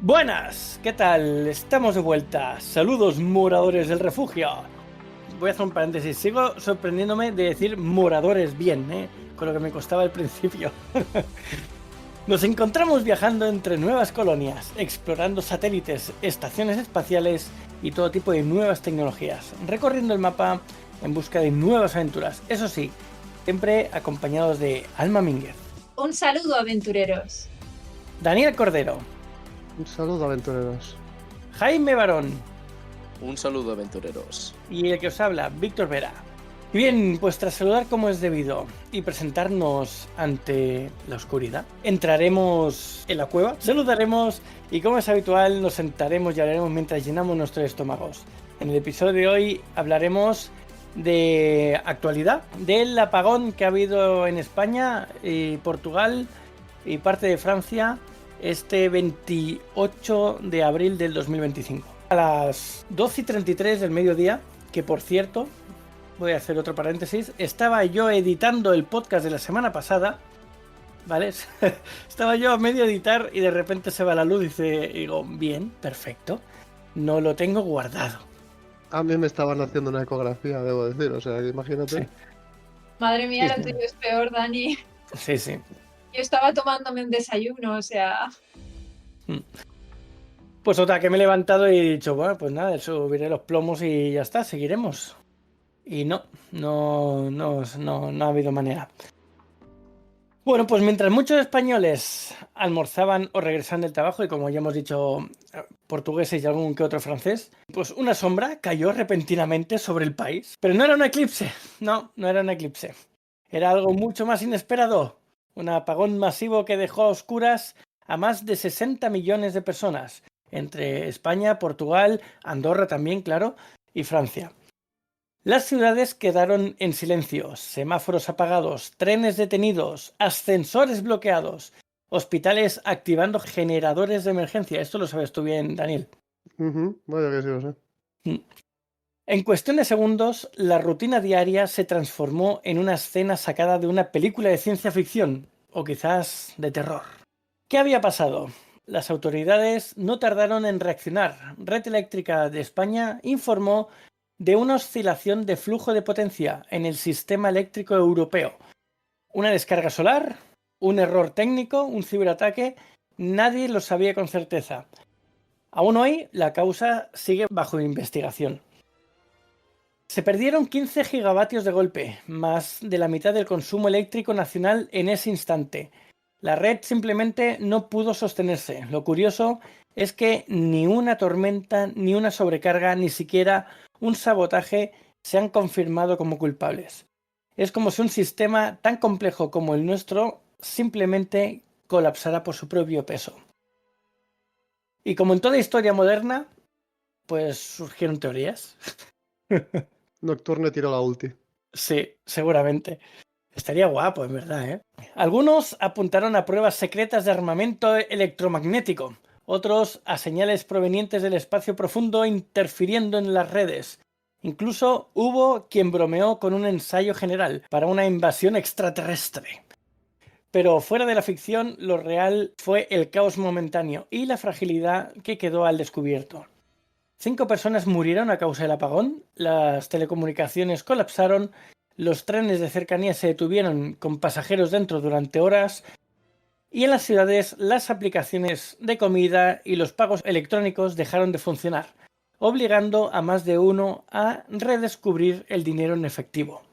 Buenas, ¿qué tal? Estamos de vuelta. Saludos, moradores del refugio. Voy a hacer un paréntesis. Sigo sorprendiéndome de decir moradores bien, con lo que me costaba al principio. Nos encontramos viajando entre nuevas colonias, explorando satélites, estaciones espaciales y todo tipo de nuevas tecnologías, recorriendo el mapa en busca de nuevas aventuras. Eso sí, siempre acompañados de Alma Mínguez, Un saludo, aventureros. Daniel Cordero, Un saludo, aventureros. Jaime Barón Un saludo, aventureros. y el que os habla, Víctor Vera. Y bien, pues tras saludar como es debido y presentarnos ante la oscuridad, entraremos en la cueva, saludaremos y como es habitual nos sentaremos y hablaremos mientras llenamos nuestros estómagos. En el episodio de hoy hablaremos de actualidad, del apagón que ha habido en España y Portugal y parte de Francia este 28 de abril del 2025. A las 12:33 del mediodía, que por cierto, voy a hacer otro paréntesis, estaba yo editando el podcast de la semana pasada, ¿vale? Estaba yo a medio editar y de repente se va la luz y digo, bien, perfecto, no lo tengo guardado. A mí me estaban haciendo una ecografía, debo decir, o sea, que imagínate. Sí. Madre mía, Sí, lo sí. tuyo es peor, Dani. Sí, sí. Yo estaba tomándome un desayuno, o sea... Pues otra, que me he levantado y he dicho, bueno, pues nada, subiré los plomos y ya está, seguiremos. Y no ha habido manera. Bueno, pues mientras muchos españoles almorzaban o regresaban del trabajo, y como ya hemos dicho, portugueses y algún que otro francés, pues una sombra cayó repentinamente sobre el país. Pero no era un eclipse, no era un eclipse. Era algo mucho más inesperado. Un apagón masivo que dejó a oscuras a más de 60 millones de personas, entre España, Portugal, Andorra también, claro, y Francia. Las ciudades quedaron en silencio, semáforos apagados, trenes detenidos, ascensores bloqueados, hospitales activando generadores de emergencia. Esto lo sabes tú bien, Daniel. Vaya que sí, lo sé. En cuestión de segundos, la rutina diaria se transformó en una escena sacada de una película de ciencia ficción, o quizás de terror. ¿Qué había pasado? Las autoridades no tardaron en reaccionar. Red Eléctrica de España informó de una oscilación de flujo de potencia en el sistema eléctrico europeo. Una descarga solar, un error técnico, un ciberataque, nadie lo sabía con certeza. Aún hoy, la causa sigue bajo investigación. Se perdieron 15 gigavatios de golpe, más de la mitad del consumo eléctrico nacional en ese instante. La red simplemente no pudo sostenerse. Lo curioso es que ni una tormenta, ni una sobrecarga, ni siquiera un sabotaje se han confirmado como culpables. Es como si un sistema tan complejo como el nuestro simplemente colapsara por su propio peso. Y como en toda historia moderna, pues surgieron teorías. Nocturne tiró la ulti. Sí, seguramente. Estaría guapo, en verdad, ¿eh? Algunos apuntaron a pruebas secretas de armamento electromagnético, otros a señales provenientes del espacio profundo interfiriendo en las redes. Incluso hubo quien bromeó con un ensayo general para una invasión extraterrestre. Pero fuera de la ficción, lo real fue el caos momentáneo y la fragilidad que quedó al descubierto. 5 personas murieron a causa del apagón, las telecomunicaciones colapsaron, los trenes de cercanía se detuvieron con pasajeros dentro durante horas y en las ciudades las aplicaciones de comida y los pagos electrónicos dejaron de funcionar, obligando a más de uno a redescubrir el dinero en efectivo.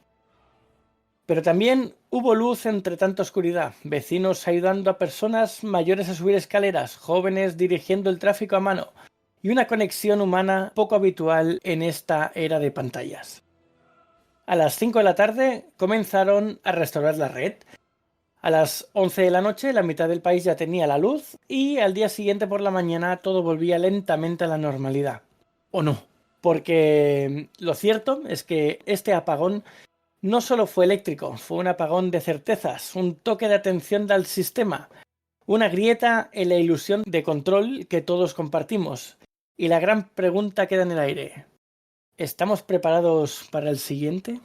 Pero también hubo luz entre tanta oscuridad, vecinos ayudando a personas mayores a subir escaleras, jóvenes dirigiendo el tráfico a mano, y una conexión humana poco habitual en esta era de pantallas. A las 5 de la tarde comenzaron a restaurar la red. A las 11 de la noche la mitad del país ya tenía la luz y al día siguiente por la mañana todo volvía lentamente a la normalidad. ¿O no? Porque lo cierto es que este apagón no solo fue eléctrico, fue un apagón de certezas, un toque de atención del sistema, una grieta en la ilusión de control que todos compartimos. Y la gran pregunta queda en el aire. ¿Estamos preparados para el siguiente?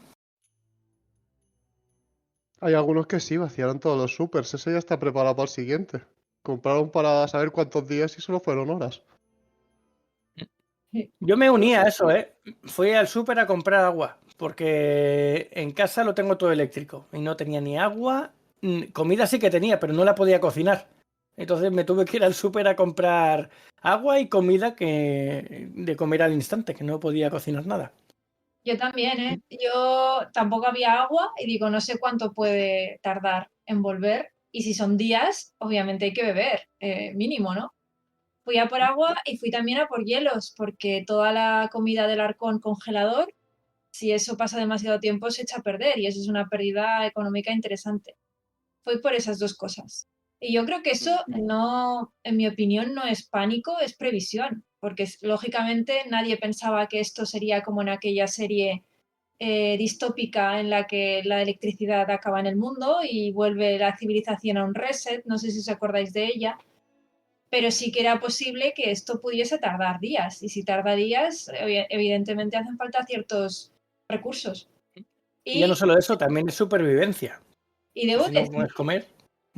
Hay algunos que sí, vaciaron todos los supers. Ese ya está preparado para el siguiente. Compraron para saber cuántos días y solo fueron horas. Yo me uní a eso, ¿eh? Fui al súper a comprar agua, porque en casa lo tengo todo eléctrico y no tenía ni agua, comida sí que tenía, pero no la podía cocinar. Entonces me tuve que ir al súper a comprar agua y comida de comer al instante, que no podía cocinar nada. Yo también, ¿eh? Yo tampoco había agua y digo, no sé cuánto puede tardar en volver. Y si son días, obviamente hay que beber, mínimo, ¿no? Fui a por agua y fui también a por hielos, porque toda la comida del arcón congelador, si eso pasa demasiado tiempo, se echa a perder y eso es una pérdida económica interesante. Fui por esas dos cosas. Y yo creo que eso no, en mi opinión, no es pánico, es previsión, porque lógicamente nadie pensaba que esto sería como en aquella serie distópica en la que la electricidad acaba en el mundo y vuelve la civilización a un reset, no sé si os acordáis de ella, pero sí que era posible que esto pudiese tardar días, y si tarda días, evidentemente hacen falta ciertos recursos. Y ya no Y, solo eso, también es supervivencia. y debo Si no decir puedes comer.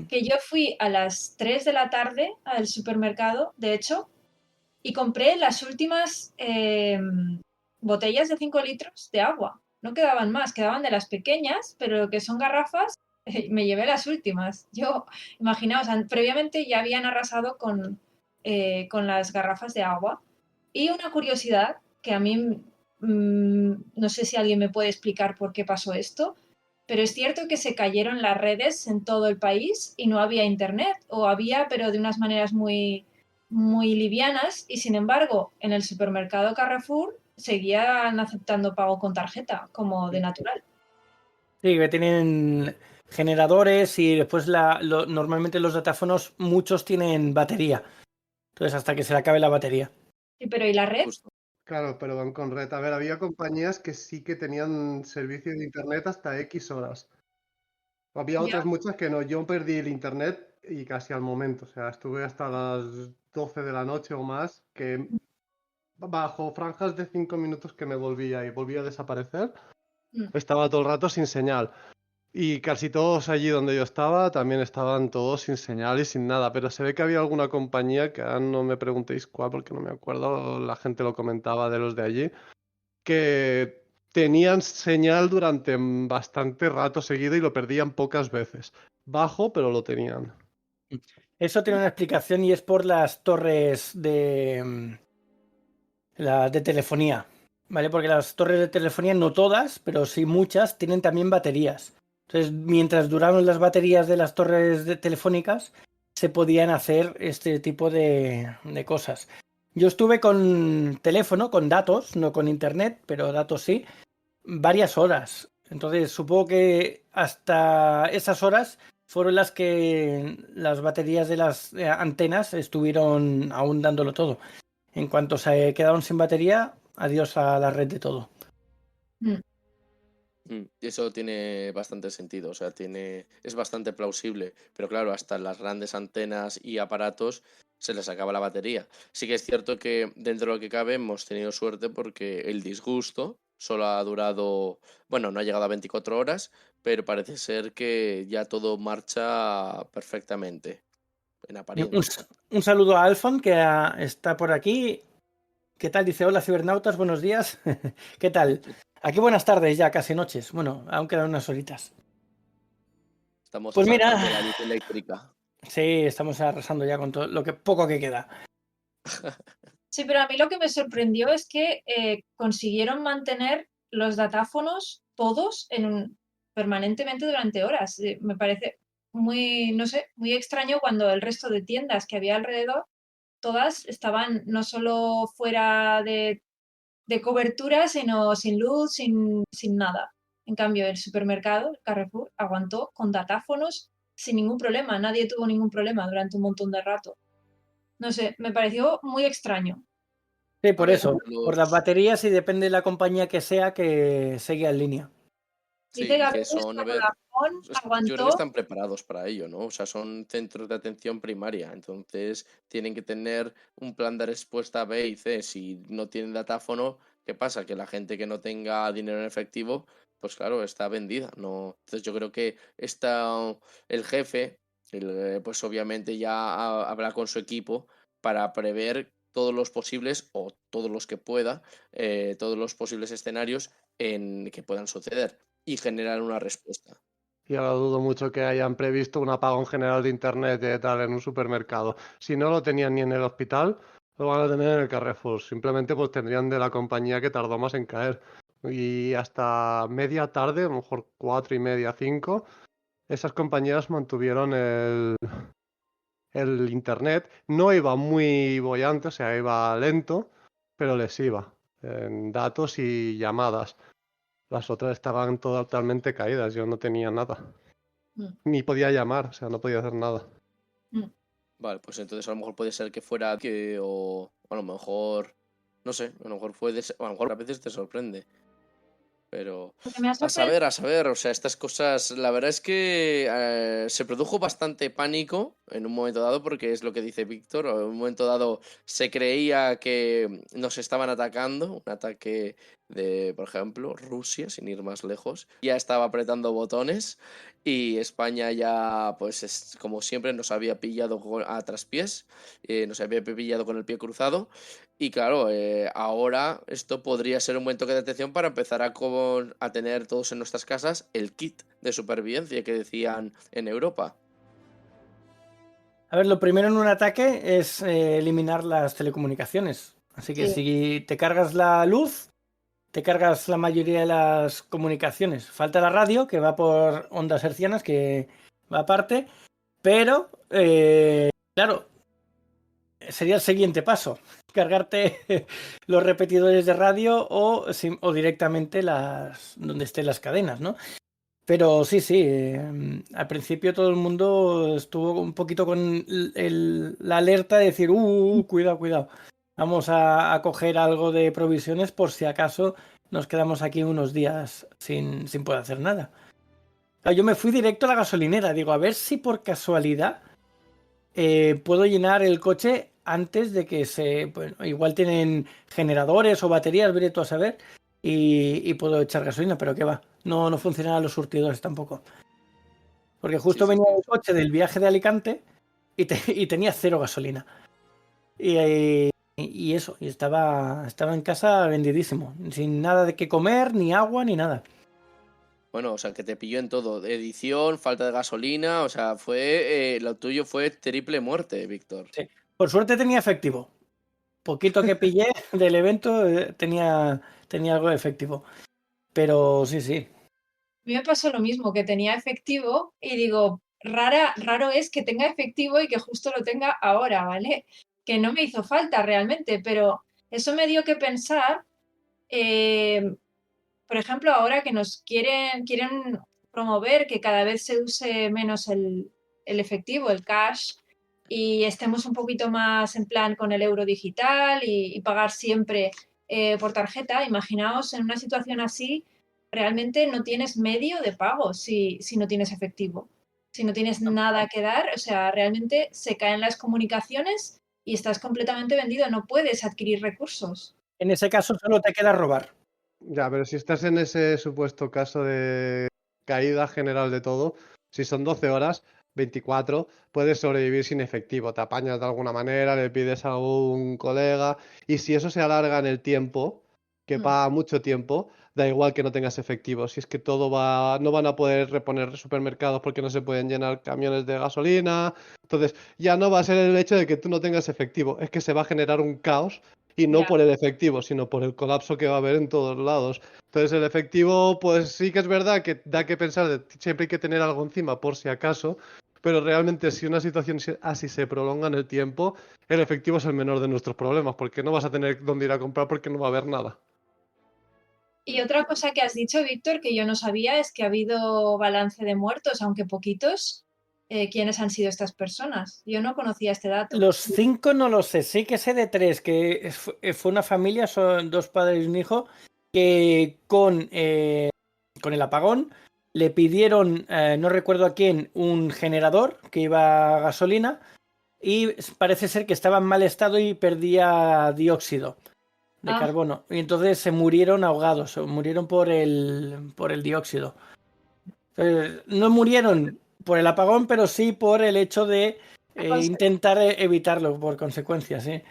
que yo fui a las 3 de la tarde al supermercado, de hecho, y compré las últimas botellas de 5 litros de agua. No quedaban más, quedaban de las pequeñas, pero lo que son garrafas, me llevé las últimas. Yo, imaginaos, previamente ya habían arrasado con las garrafas de agua. Y una curiosidad que a mí, no sé si alguien me puede explicar por qué pasó esto, pero es cierto que se cayeron las redes en todo el país y no había internet, o había, pero de unas maneras muy, muy livianas, y sin embargo, en el supermercado Carrefour seguían aceptando pago con tarjeta, como de natural. Sí, que tienen generadores y después normalmente los datáfonos, muchos tienen batería. Entonces, hasta que se le acabe la batería. Sí, pero ¿y la red? Justo. Claro, pero van con red. A ver, había compañías que sí que tenían servicio de internet hasta X horas. Había Ya. otras muchas que no. Yo perdí el internet y casi al momento. O sea, estuve hasta las 12 de la noche o más, que bajo franjas de 5 minutos que me volvía y volvía a desaparecer, Mm. estaba todo el rato sin señal. Y casi todos allí donde yo estaba también estaban todos sin señal y sin nada, pero se ve que había alguna compañía, que ahora no me preguntéis cuál porque no me acuerdo, la gente lo comentaba de los de allí, que tenían señal durante bastante rato seguido y lo perdían pocas veces. Bajo, pero lo tenían. Eso tiene una explicación y es por las torres de telefonía. ¿Vale? Porque las torres de telefonía, no todas, pero sí muchas, tienen también baterías. Entonces, mientras duraban las baterías de las torres telefónicas, se podían hacer este tipo de cosas. Yo estuve con teléfono, con datos, no con internet, pero datos sí, varias horas. Entonces, supongo que hasta esas horas fueron las que las baterías de las antenas estuvieron aún dándolo todo. En cuanto se quedaron sin batería, adiós a la red de todo. Mm. Y eso tiene bastante sentido, o sea, es bastante plausible, pero claro, hasta las grandes antenas y aparatos se les acaba la batería. Sí que es cierto que dentro de lo que cabe hemos tenido suerte porque el disgusto solo ha durado, bueno, no ha llegado a 24 horas, pero parece ser que ya todo marcha perfectamente, en Un, apariencia. un saludo a Alfon, que está por aquí. ¿Qué tal? Dice, hola cibernautas, buenos días. ¿Qué tal? Aquí buenas tardes ya, casi noches. Bueno, aún quedan unas horitas. Estamos Pues arrancando la mira, luz eléctrica. sí, estamos arrasando ya con todo lo que poco que queda. Sí, pero a mí lo que me sorprendió es que consiguieron mantener los datáfonos todos permanentemente durante horas. Me parece muy, no sé, muy extraño cuando el resto de tiendas que había alrededor, todas estaban no solo fuera de cobertura, sino sin luz, sin nada. En cambio, el supermercado, el Carrefour, aguantó con datáfonos sin ningún problema. Nadie tuvo ningún problema durante un montón de rato. No sé, me pareció muy extraño. Sí, por Porque eso, por las baterías y depende de la compañía que sea que seguía en línea. dice Sí, que a que veces son, a con ver, Vodafone yo creo que aguantó. están preparados para ello, ¿no? O sea, son centros de atención primaria, entonces tienen que tener un plan de respuesta B y C. Si no tienen datáfono, ¿qué pasa? Que la gente que no tenga dinero en efectivo, pues claro, está vendida, ¿no? Entonces yo creo que el jefe Pues obviamente ya habla con su equipo para prever todos los posibles o todos los que pueda, todos los posibles escenarios en que puedan suceder y generar una respuesta. Y ahora dudo mucho que hayan previsto un apagón general de internet y tal en un supermercado. Si no lo tenían ni en el hospital, lo van a tener en el Carrefour. Simplemente pues tendrían de la compañía que tardó más en caer. Y hasta media tarde, a lo mejor 4:30, 5, esas compañías mantuvieron el internet. No iba muy bollante, o sea, iba lento, pero les iba en datos y llamadas. Las otras estaban totalmente caídas, yo no tenía nada. Mm. Ni podía llamar, o sea, no podía hacer nada. Vale, pues entonces a lo mejor puede ser que fuera que o a lo mejor, no sé, a lo mejor puede ser, a lo mejor a veces te sorprende. Pero Lo que me ha a saber, o sea, estas cosas, la verdad es que se produjo bastante pánico en un momento dado, porque es lo que dice Víctor, en un momento dado se creía que nos estaban atacando, un ataque de, por ejemplo, Rusia, sin ir más lejos, ya estaba apretando botones y España ya, pues como siempre, nos había pillado a traspiés, nos había pillado con el pie cruzado. Y claro, ahora esto podría ser un buen toque de atención para empezar a tener todos en nuestras casas el kit de supervivencia que decían en Europa. A ver, lo primero en un ataque es eliminar las telecomunicaciones. Así que Sí. si te cargas la luz, te cargas la mayoría de las comunicaciones. Falta la radio, que va por ondas hercianas, que va aparte. Pero, claro, sería el siguiente paso. Cargarte los repetidores de radio o directamente donde estén las cadenas, ¿no? Pero sí, al principio todo el mundo estuvo un poquito con la alerta de decir, cuidado, vamos a coger algo de provisiones por si acaso nos quedamos aquí unos días sin poder hacer nada. Yo me fui directo a la gasolinera, digo, a ver si por casualidad puedo llenar el coche antes de que bueno, igual tienen generadores o baterías, veré tú a saber, y puedo echar gasolina, pero qué va, no funcionaban los surtidores tampoco. Porque justo Sí, venía sí. el coche del viaje de Alicante y tenía 0 gasolina. Y eso, y estaba en casa vendidísimo, sin nada de qué comer, ni agua, ni nada. Bueno, o sea, que te pilló en todo. Edición, falta de gasolina, o sea, lo tuyo fue triple muerte, Víctor. Sí. Por suerte tenía efectivo. Poquito que pillé del evento tenía algo de efectivo. Pero sí. A mí me pasó lo mismo, que tenía efectivo y digo, raro es que tenga efectivo y que justo lo tenga ahora, ¿vale? Que no me hizo falta realmente, pero eso me dio que pensar, por ejemplo, ahora que nos quieren promover que cada vez se use menos el efectivo, el cash, y estemos un poquito más en plan con el euro digital y pagar siempre por tarjeta. Imaginaos en una situación así, realmente no tienes medio de pago si no tienes efectivo, si no tienes nada que dar, o sea, realmente se caen las comunicaciones y estás completamente vendido, no puedes adquirir recursos. En ese caso solo te queda robar. Ya, pero si estás en ese supuesto caso de caída general de todo, si son 12 horas, 24, puedes sobrevivir sin efectivo. Te apañas de alguna manera, le pides a un colega. Y si eso se alarga en el tiempo, que paga mucho tiempo, da igual que no tengas efectivo. Si es que no van a poder reponer supermercados porque no se pueden llenar camiones de gasolina. Entonces, ya no va a ser el hecho de que tú no tengas efectivo, es que se va a generar un caos. Y no Ya. por el efectivo, sino por el colapso que va a haber en todos lados. Entonces el efectivo, pues sí que es verdad que da que pensar, siempre hay que tener algo encima por si acaso, pero realmente si una situación así se prolonga en el tiempo, el efectivo es el menor de nuestros problemas, porque no vas a tener dónde ir a comprar porque no va a haber nada. Y otra cosa que has dicho, Víctor, que yo no sabía, es que ha habido balance de muertos, aunque poquitos. ¿Quiénes han sido estas personas? Yo no conocía este dato. Los 5 no lo sé, sí que sé de 3, que fue una familia, son 2 padres y un hijo, que con el apagón le pidieron, no recuerdo a quién, un generador que iba a gasolina y parece ser que estaba en mal estado y perdía dióxido de carbono. Y entonces se murieron ahogados, murieron por el dióxido. No murieron por el apagón, pero sí por el hecho de consecuencia. intentar evitarlo por consecuencias, sí.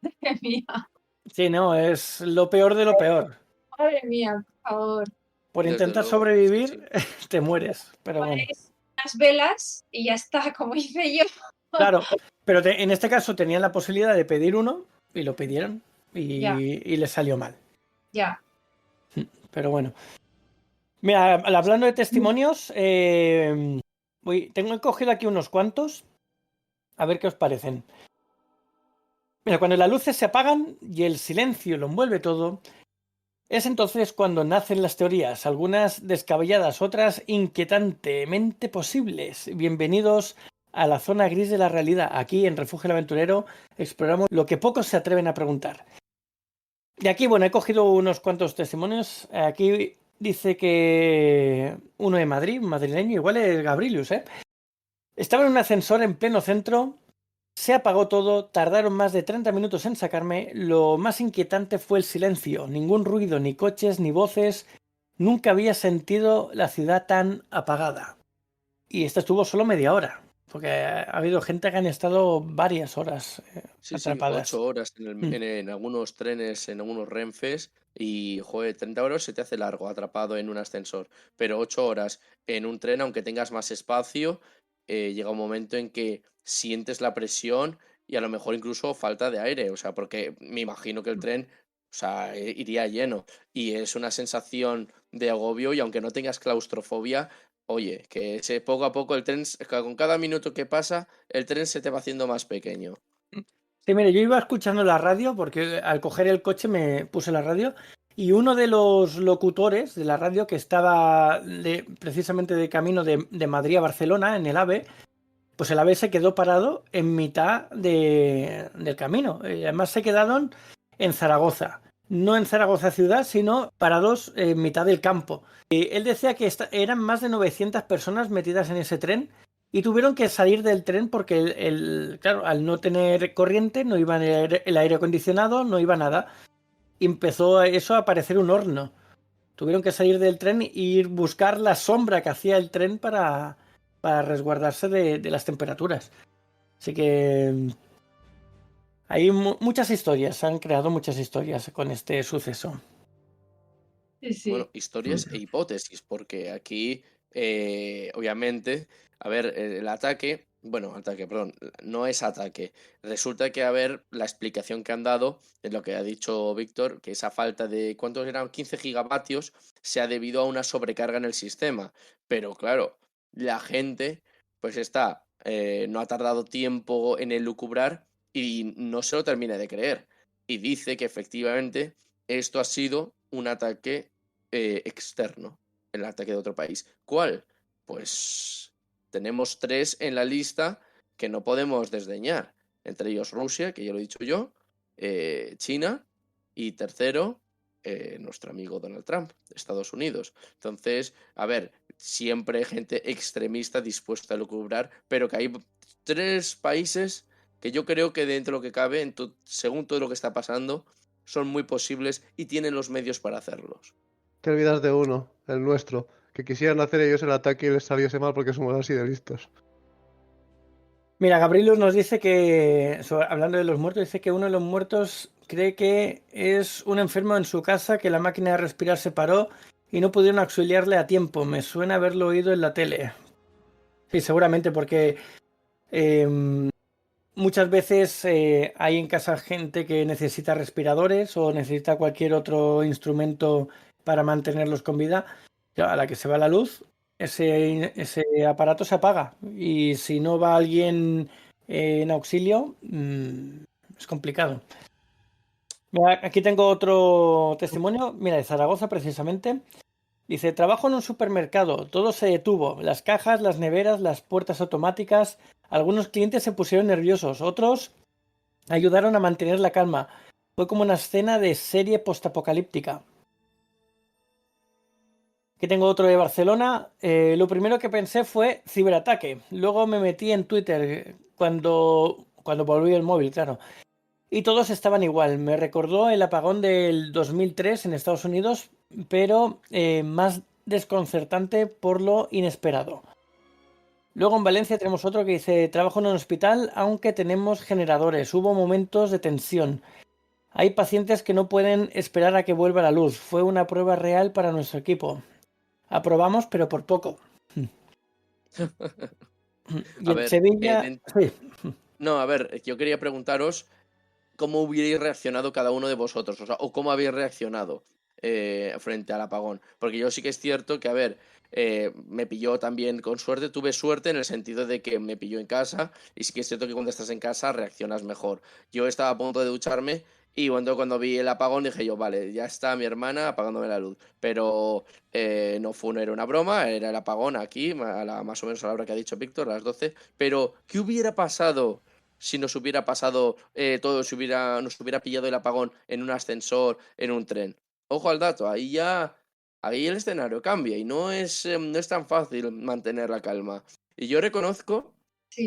Madre mía, Sí, no, es lo peor de lo peor. madre mía, por favor. Por Desde intentar luego, sobrevivir, sí. te mueres, pero bueno. Ponéis unas velas y ya está, como hice yo. Claro, pero en este caso tenían la posibilidad de pedir uno y lo pidieron Ya. y les salió mal. Ya. Pero bueno. Mira, hablando de testimonios, he cogido aquí unos cuantos. A ver qué os parecen. Mira, cuando las luces se apagan y el silencio lo envuelve todo, es entonces cuando nacen las teorías, algunas descabelladas, otras inquietantemente posibles. Bienvenidos a la zona gris de la realidad. Aquí en Refugio del Aventurero exploramos lo que pocos se atreven a preguntar. Y aquí, bueno, he cogido unos cuantos testimonios. Aquí dice que uno de Madrid, un madrileño, igual es Gabrilius, ¿eh? Estaba en un ascensor en pleno centro, se apagó todo, tardaron más de 30 minutos en sacarme. Lo más inquietante fue el silencio, ningún ruido, ni coches, ni voces. Nunca había sentido la ciudad tan apagada. Y esta estuvo solo media hora, porque ha habido gente que han estado varias horas Sí, atrapadas. 8 horas en algunos trenes, en algunos Renfes, y, joder, 30 euros se te hace largo atrapado en un ascensor, pero 8 horas en un tren, aunque tengas más espacio, llega un momento en que sientes la presión y a lo mejor incluso falta de aire, o sea, porque me imagino que el tren, o sea, iría lleno, y es una sensación de agobio, y aunque no tengas claustrofobia, oye, que poco a poco el tren, con cada minuto que pasa, el tren se te va haciendo más pequeño. Sí, mire, yo iba escuchando la radio porque al coger el coche me puse la radio y uno de los locutores de la radio que estaba precisamente de camino de Madrid a Barcelona en el AVE, pues el AVE se quedó parado en mitad del camino. Además se quedaron en Zaragoza, no en Zaragoza ciudad, sino parados en mitad del campo. Él decía que eran más de 900 personas metidas en ese tren y tuvieron que salir del tren porque, claro, al no tener corriente no iba el aire acondicionado, no iba nada. Y empezó eso a parecer un horno. Tuvieron que salir del tren e ir buscar la sombra que hacía el tren para resguardarse de las temperaturas. Así que hay muchas historias, se han creado muchas historias con este suceso. Sí, sí. Bueno, historias e hipótesis, porque aquí, obviamente, a ver, perdón, no es ataque. Resulta que, a ver, la explicación que han dado, es lo que ha dicho Víctor, que esa falta de, ¿cuántos eran? 15 gigavatios, se ha debido a una sobrecarga en el sistema. Pero claro, la gente, pues no ha tardado tiempo en elucubrar y no se lo termina de creer. Y dice que efectivamente esto ha sido un ataque externo, el ataque de otro país. ¿Cuál? Pues tenemos 3 en la lista que no podemos desdeñar. Entre ellos Rusia, que ya lo he dicho yo, China y tercero, nuestro amigo Donald Trump, de Estados Unidos. Entonces, a ver, siempre hay gente extremista dispuesta a lucubrar, pero que hay 3 países que yo creo que dentro de lo que cabe, según todo lo que está pasando, son muy posibles y tienen los medios para hacerlos. Te olvidas de uno, el nuestro, que quisieran hacer ellos el ataque y les saliese mal porque somos así de listos. Mira, Gabrielus nos dice que, hablando de los muertos, dice que uno de los muertos cree que es un enfermo en su casa, que la máquina de respirar se paró y no pudieron auxiliarle a tiempo. Me suena haberlo oído en la tele. Sí, seguramente, porque muchas veces hay en casa gente que necesita respiradores o necesita cualquier otro instrumento para mantenerlos con vida. A la que se va la luz, ese aparato se apaga. Y si no va alguien en auxilio, es complicado. Mira, aquí tengo otro testimonio. Mira, de Zaragoza precisamente. Dice, trabajo en un supermercado, todo se detuvo, las cajas, las neveras, las puertas automáticas. Algunos clientes se pusieron nerviosos, otros ayudaron a mantener la calma. Fue como una escena de serie postapocalíptica. Aquí tengo otro de Barcelona. Lo primero que pensé fue ciberataque. Luego me metí en Twitter cuando volví el móvil, claro. Y todos estaban igual. Me recordó el apagón del 2003 en Estados Unidos, pero más desconcertante por lo inesperado. Luego en Valencia tenemos otro que dice, trabajo en un hospital aunque tenemos generadores. Hubo momentos de tensión. Hay pacientes que no pueden esperar a que vuelva la luz. Fue una prueba real para nuestro equipo. Aprobamos, pero por poco. Y A en ver, Sevilla, sí. no, a ver, yo quería preguntaros cómo hubierais reaccionado cada uno de vosotros, o sea, o cómo habéis reaccionado frente al apagón. Porque yo sí que es cierto que, a ver, me pilló también con suerte, tuve suerte en el sentido de que me pilló en casa, y sí que es cierto que cuando estás en casa reaccionas mejor. Yo estaba a punto de ducharme y cuando vi el apagón dije yo, vale, ya está mi hermana apagándome la luz. Pero no era una broma, era el apagón aquí, más o menos a la hora que ha dicho Víctor, a las 12. Pero, ¿qué hubiera pasado si nos hubiera pasado nos hubiera pillado el apagón en un ascensor, en un tren? Ojo al dato, ahí el escenario cambia y no es tan fácil mantener la calma. Y Sí.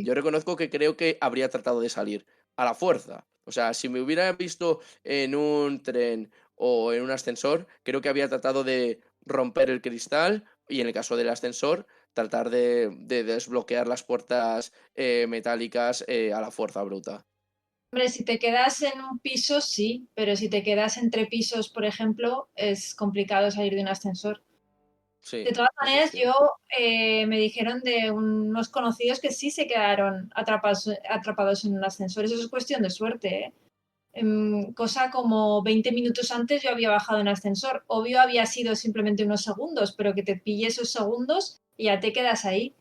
yo reconozco que creo que habría tratado de salir a la fuerza. O sea, si me hubiera visto en un tren o en un ascensor, creo que habría tratado de romper el cristal y en el caso del ascensor, tratar de desbloquear las puertas metálicas a la fuerza bruta. Hombre, si te quedas en un piso, sí, pero si te quedas entre pisos, por ejemplo, es complicado salir de un ascensor. Sí, De todas eso es maneras, cierto. me dijeron de unos conocidos que sí se quedaron atrapados en un ascensor. Eso es cuestión de suerte, ¿eh? Cosa como 20 minutos antes yo había bajado en ascensor. Obvio había sido simplemente unos segundos, pero que te pille esos segundos y ya te quedas ahí.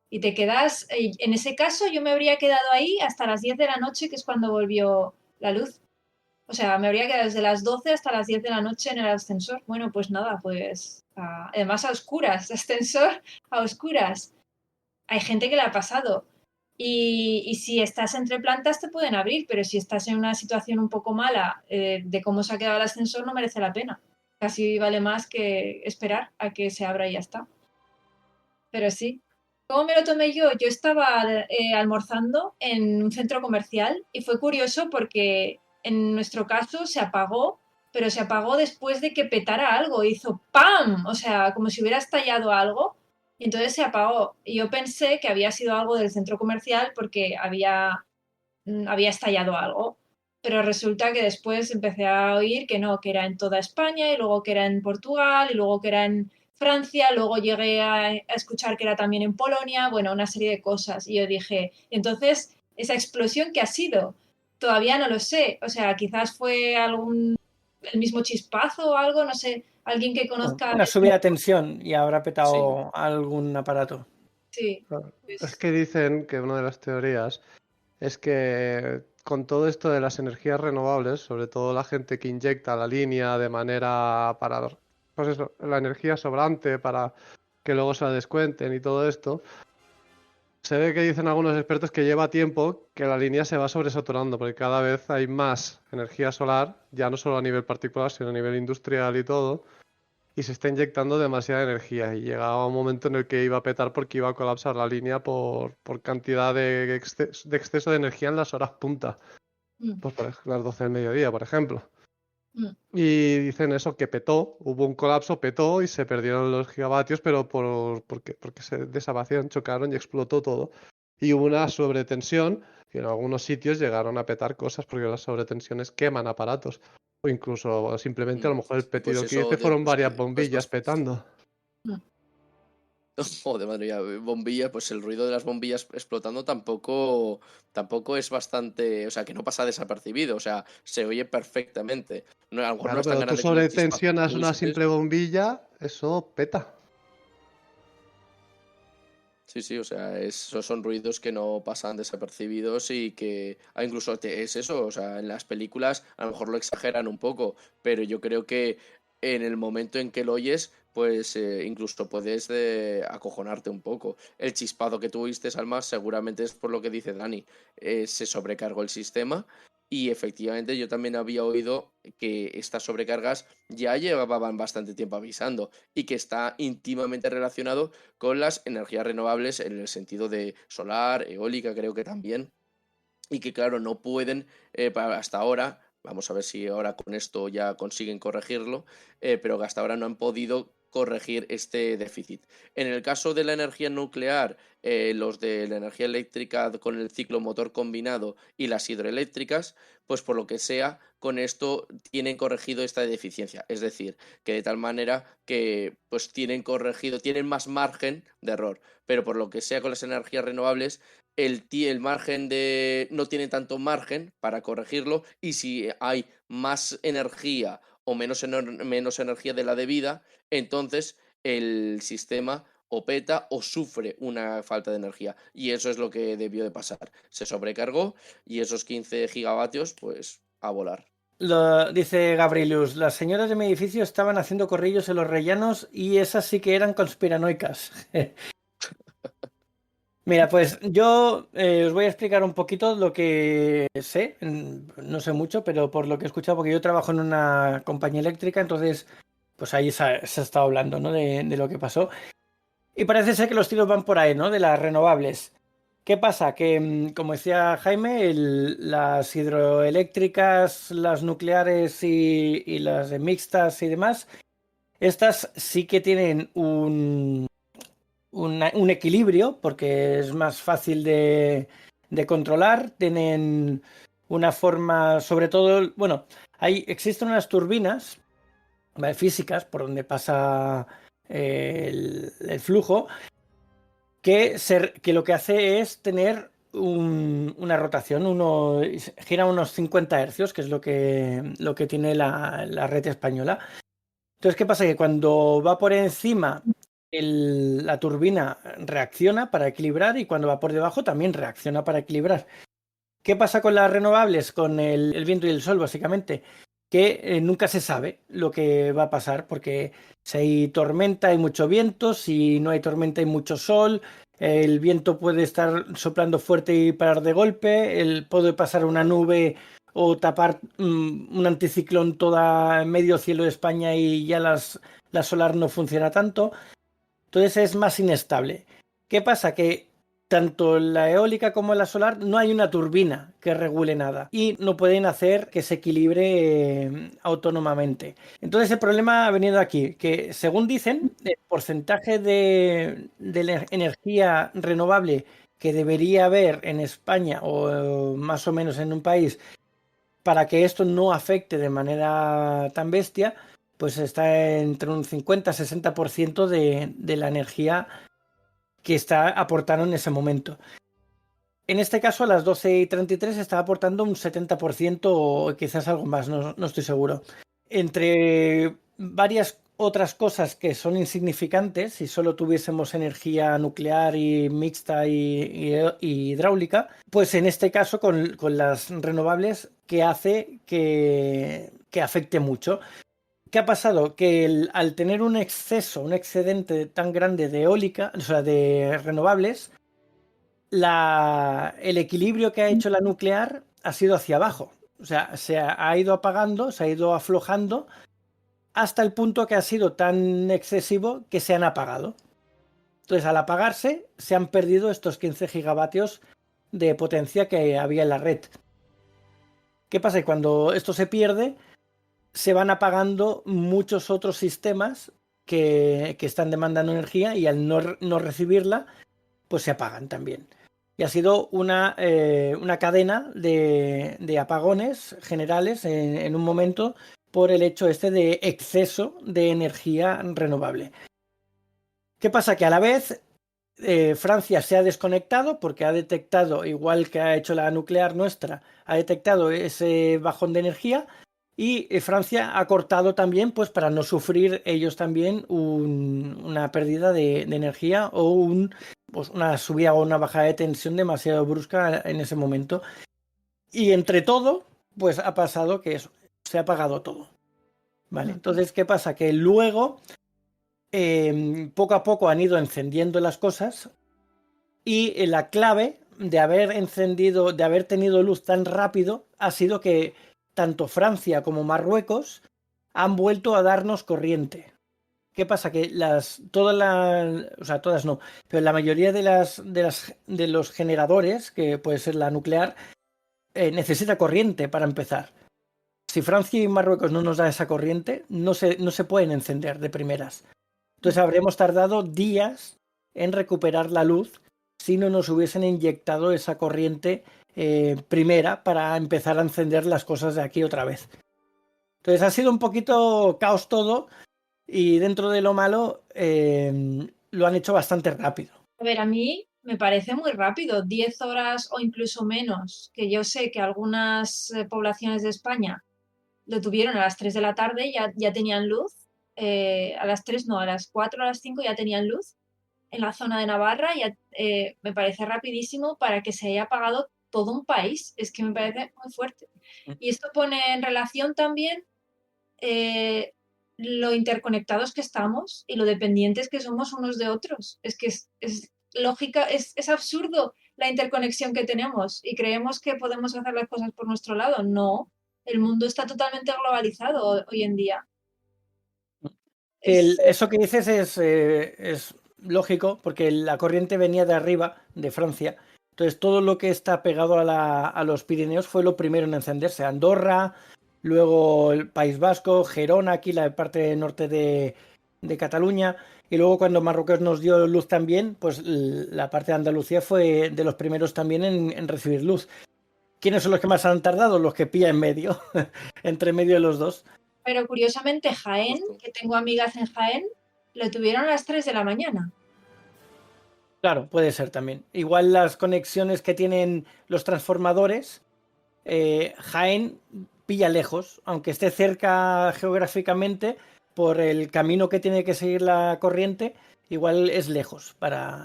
Y te quedas, en ese caso yo me habría quedado ahí hasta las 10 de la noche, que es cuando volvió la luz. O sea, me habría quedado desde las 12 hasta las 10 de la noche en el ascensor. Bueno, pues nada, pues además a oscuras, ascensor a oscuras. Hay gente que le ha pasado. Y si estás entre plantas te pueden abrir, pero si estás en una situación un poco mala de cómo se ha quedado el ascensor no merece la pena. Casi vale más que esperar a que se abra y ya está. Pero sí. ¿Cómo me lo tomé yo? Yo estaba almorzando en un centro comercial y fue curioso porque en nuestro caso se apagó, pero se apagó después de que petara algo. Hizo ¡pam! O sea, como si hubiera estallado algo y entonces se apagó. Y yo pensé que había sido algo del centro comercial porque había estallado algo. Pero resulta que después empecé a oír que no, que era en toda España y luego que era en Portugal y luego que era en Francia, luego llegué a escuchar que era también en Polonia, bueno, una serie de cosas. Y yo dije, entonces, ¿esa explosión qué ha sido? Todavía no lo sé. O sea, quizás fue el mismo chispazo o algo, no sé, alguien que conozca. Una subida de tensión y habrá Sí. petado algún aparato. Sí, Claro. Es pues que dicen que una de las teorías es que con todo esto de las energías renovables, sobre todo la gente que inyecta la línea de manera para, pues eso, la energía sobrante para que luego se la descuenten y todo esto, se ve que dicen algunos expertos que lleva tiempo que la línea se va sobresaturando, porque cada vez hay más energía solar, ya no solo a nivel particular, sino a nivel industrial y todo, y se está inyectando demasiada energía. Y llegaba un momento en el que iba a petar porque iba a colapsar la línea por cantidad de exceso de energía en las horas punta, mm, pues por las 12 del mediodía, por ejemplo. mm, Y dicen eso, que petó, hubo un colapso, petó y se perdieron los gigavatios, pero porque se desabastecieron, chocaron y explotó todo. Y hubo una sobretensión y en algunos sitios llegaron a petar cosas porque las sobretensiones queman aparatos. O incluso simplemente a Mm. lo mejor el Pues petido que hice eso, fueron pues, varias pues bombillas estos petando. mm. joder, madre mía, bombillas, pues el ruido de las bombillas explotando tampoco es bastante, o sea, que no pasa desapercibido, o sea, se oye perfectamente. No, a lo mejor no Claro, es tan pero tú grande como el chispazo que sobretensionas una tuviste. simple bombilla, eso peta. Sí, sí, o sea, esos son ruidos que no pasan desapercibidos y que incluso es eso, o sea, en las películas a lo mejor lo exageran un poco, pero yo creo que en el momento en que lo oyes, pues incluso puedes acojonarte un poco. El chispado que tuviste, Alma, seguramente es por lo que dice Dani, se sobrecargó el sistema y efectivamente yo también había oído que estas sobrecargas ya llevaban bastante tiempo avisando y que está íntimamente relacionado con las energías renovables en el sentido de solar, eólica, creo que también, y que claro, no pueden, hasta ahora, vamos a ver si ahora con esto ya consiguen corregirlo, pero que hasta ahora no han podido corregir este déficit. En el caso de la energía nuclear, los de la energía eléctrica con el ciclo motor combinado y las hidroeléctricas, pues por lo que sea, con esto tienen corregido esta deficiencia. Es decir, que de tal manera que pues tienen más margen de error. Pero por lo que sea con las energías renovables, el margen no tiene tanto margen para corregirlo, y si hay más energía o menos energía de la debida, entonces el sistema o peta o sufre una falta de energía. Y eso es lo que debió de pasar. Se sobrecargó y esos 15 gigavatios, pues a volar. Dice Gabrielus, las señoras de mi edificio estaban haciendo corrillos en los rellanos y esas sí que eran conspiranoicas. Mira, pues yo os voy a explicar un poquito lo que sé. No sé mucho, pero por lo que he escuchado, porque yo trabajo en una compañía eléctrica, entonces pues ahí se ha estado hablando, ¿no? de lo que pasó. Y parece ser que los tiros van por ahí, ¿no? De las renovables. ¿Qué pasa? Que, como decía Jaime, las hidroeléctricas, las nucleares y las mixtas y demás, estas sí que tienen un equilibrio, porque es más fácil de controlar, tienen una forma, sobre todo, bueno, existen unas turbinas, ¿vale?, físicas por donde pasa el flujo, que lo que hace es tener una rotación, gira unos 50 hercios, que es lo que tiene la red española. Entonces, ¿qué pasa? Que cuando va por encima, la turbina reacciona para equilibrar, y cuando va por debajo también reacciona para equilibrar. ¿Qué pasa con las renovables, con el viento y el sol, básicamente? Que nunca se sabe lo que va a pasar, porque si hay tormenta hay mucho viento, si no hay tormenta hay mucho sol, el viento puede estar soplando fuerte y parar de golpe, puede pasar una nube o tapar un anticiclón toda medio cielo de España y ya la solar no funciona tanto. Entonces es más inestable. ¿Qué pasa? Que tanto la eólica como la solar no hay una turbina que regule nada y no pueden hacer que se equilibre autónomamente. Entonces el problema ha venido aquí, que según dicen, el porcentaje de la energía renovable que debería haber en España o más o menos en un país para que esto no afecte de manera tan bestia, pues está entre un 50-60% de la energía que está aportando en ese momento. En este caso, a las 12:33 está aportando un 70% o quizás algo más, no estoy seguro. Entre varias otras cosas que son insignificantes, si solo tuviésemos energía nuclear y mixta y hidráulica, pues en este caso con las renovables, que hace que afecte mucho. ¿Qué ha pasado? Que al tener un excedente tan grande de eólica, o sea, de renovables, el equilibrio que ha hecho la nuclear ha sido hacia abajo. O sea, se ha ido apagando, se ha ido aflojando hasta el punto que ha sido tan excesivo que se han apagado. Entonces, al apagarse, se han perdido estos 15 gigavatios de potencia que había en la red. ¿Qué pasa? Que cuando esto se pierde, se van apagando muchos otros sistemas que están demandando energía, y al no recibirla, pues se apagan también. Y ha sido una cadena de apagones generales en un momento por el hecho de exceso de energía renovable. ¿Qué pasa? Que a la vez Francia se ha desconectado porque ha detectado, igual que ha hecho la nuclear nuestra, ha detectado ese bajón de energía. Y Francia ha cortado también, pues para no sufrir ellos también una pérdida de energía o una subida o una bajada de tensión demasiado brusca en ese momento. Y entre todo, pues ha pasado que se ha apagado todo. ¿Vale? Entonces, ¿qué pasa? Que luego, poco a poco han ido encendiendo las cosas, y la clave de haber tenido luz tan rápido ha sido que tanto Francia como Marruecos han vuelto a darnos corriente. ¿Qué pasa? Que todas no, pero la mayoría de los generadores, que puede ser la nuclear, necesita corriente para empezar. Si Francia y Marruecos no nos da esa corriente, no se pueden encender de primeras. Entonces habríamos tardado días en recuperar la luz si no nos hubiesen inyectado esa corriente primera para empezar a encender las cosas de aquí otra vez. Entonces ha sido un poquito caos todo y dentro de lo malo lo han hecho bastante rápido. A ver, a mí me parece muy rápido, 10 horas o incluso menos, que yo sé que algunas poblaciones de España lo tuvieron a las 3 de la tarde, ya tenían luz, a las 3 no, a las 4, a las 5 ya tenían luz en la zona de Navarra, ya, me parece rapidísimo para que se haya apagado todo un país, es que me parece muy fuerte. Y esto pone en relación también eh, lo interconectados que estamos y lo dependientes que somos unos de otros. Es que es lógica, es absurdo la interconexión que tenemos y creemos que podemos hacer las cosas por nuestro lado. No, el mundo está totalmente globalizado hoy en día. Eso que dices es lógico porque la corriente venía de arriba, de Francia. Entonces todo lo que está pegado a los Pirineos fue lo primero en encenderse. Andorra, luego el País Vasco, Gerona, aquí la parte norte de Cataluña. Y luego cuando Marruecos nos dio luz también, pues la parte de Andalucía fue de los primeros también en recibir luz. ¿Quiénes son los que más han tardado? Los que pilla en medio, entre medio de los dos. Pero curiosamente Jaén, Justo. que tengo amigas en Jaén, lo tuvieron a las 3 de la mañana. Claro, puede ser también. Igual las conexiones que tienen los transformadores, Jaén pilla lejos, aunque esté cerca geográficamente, por el camino que tiene que seguir la corriente, igual es lejos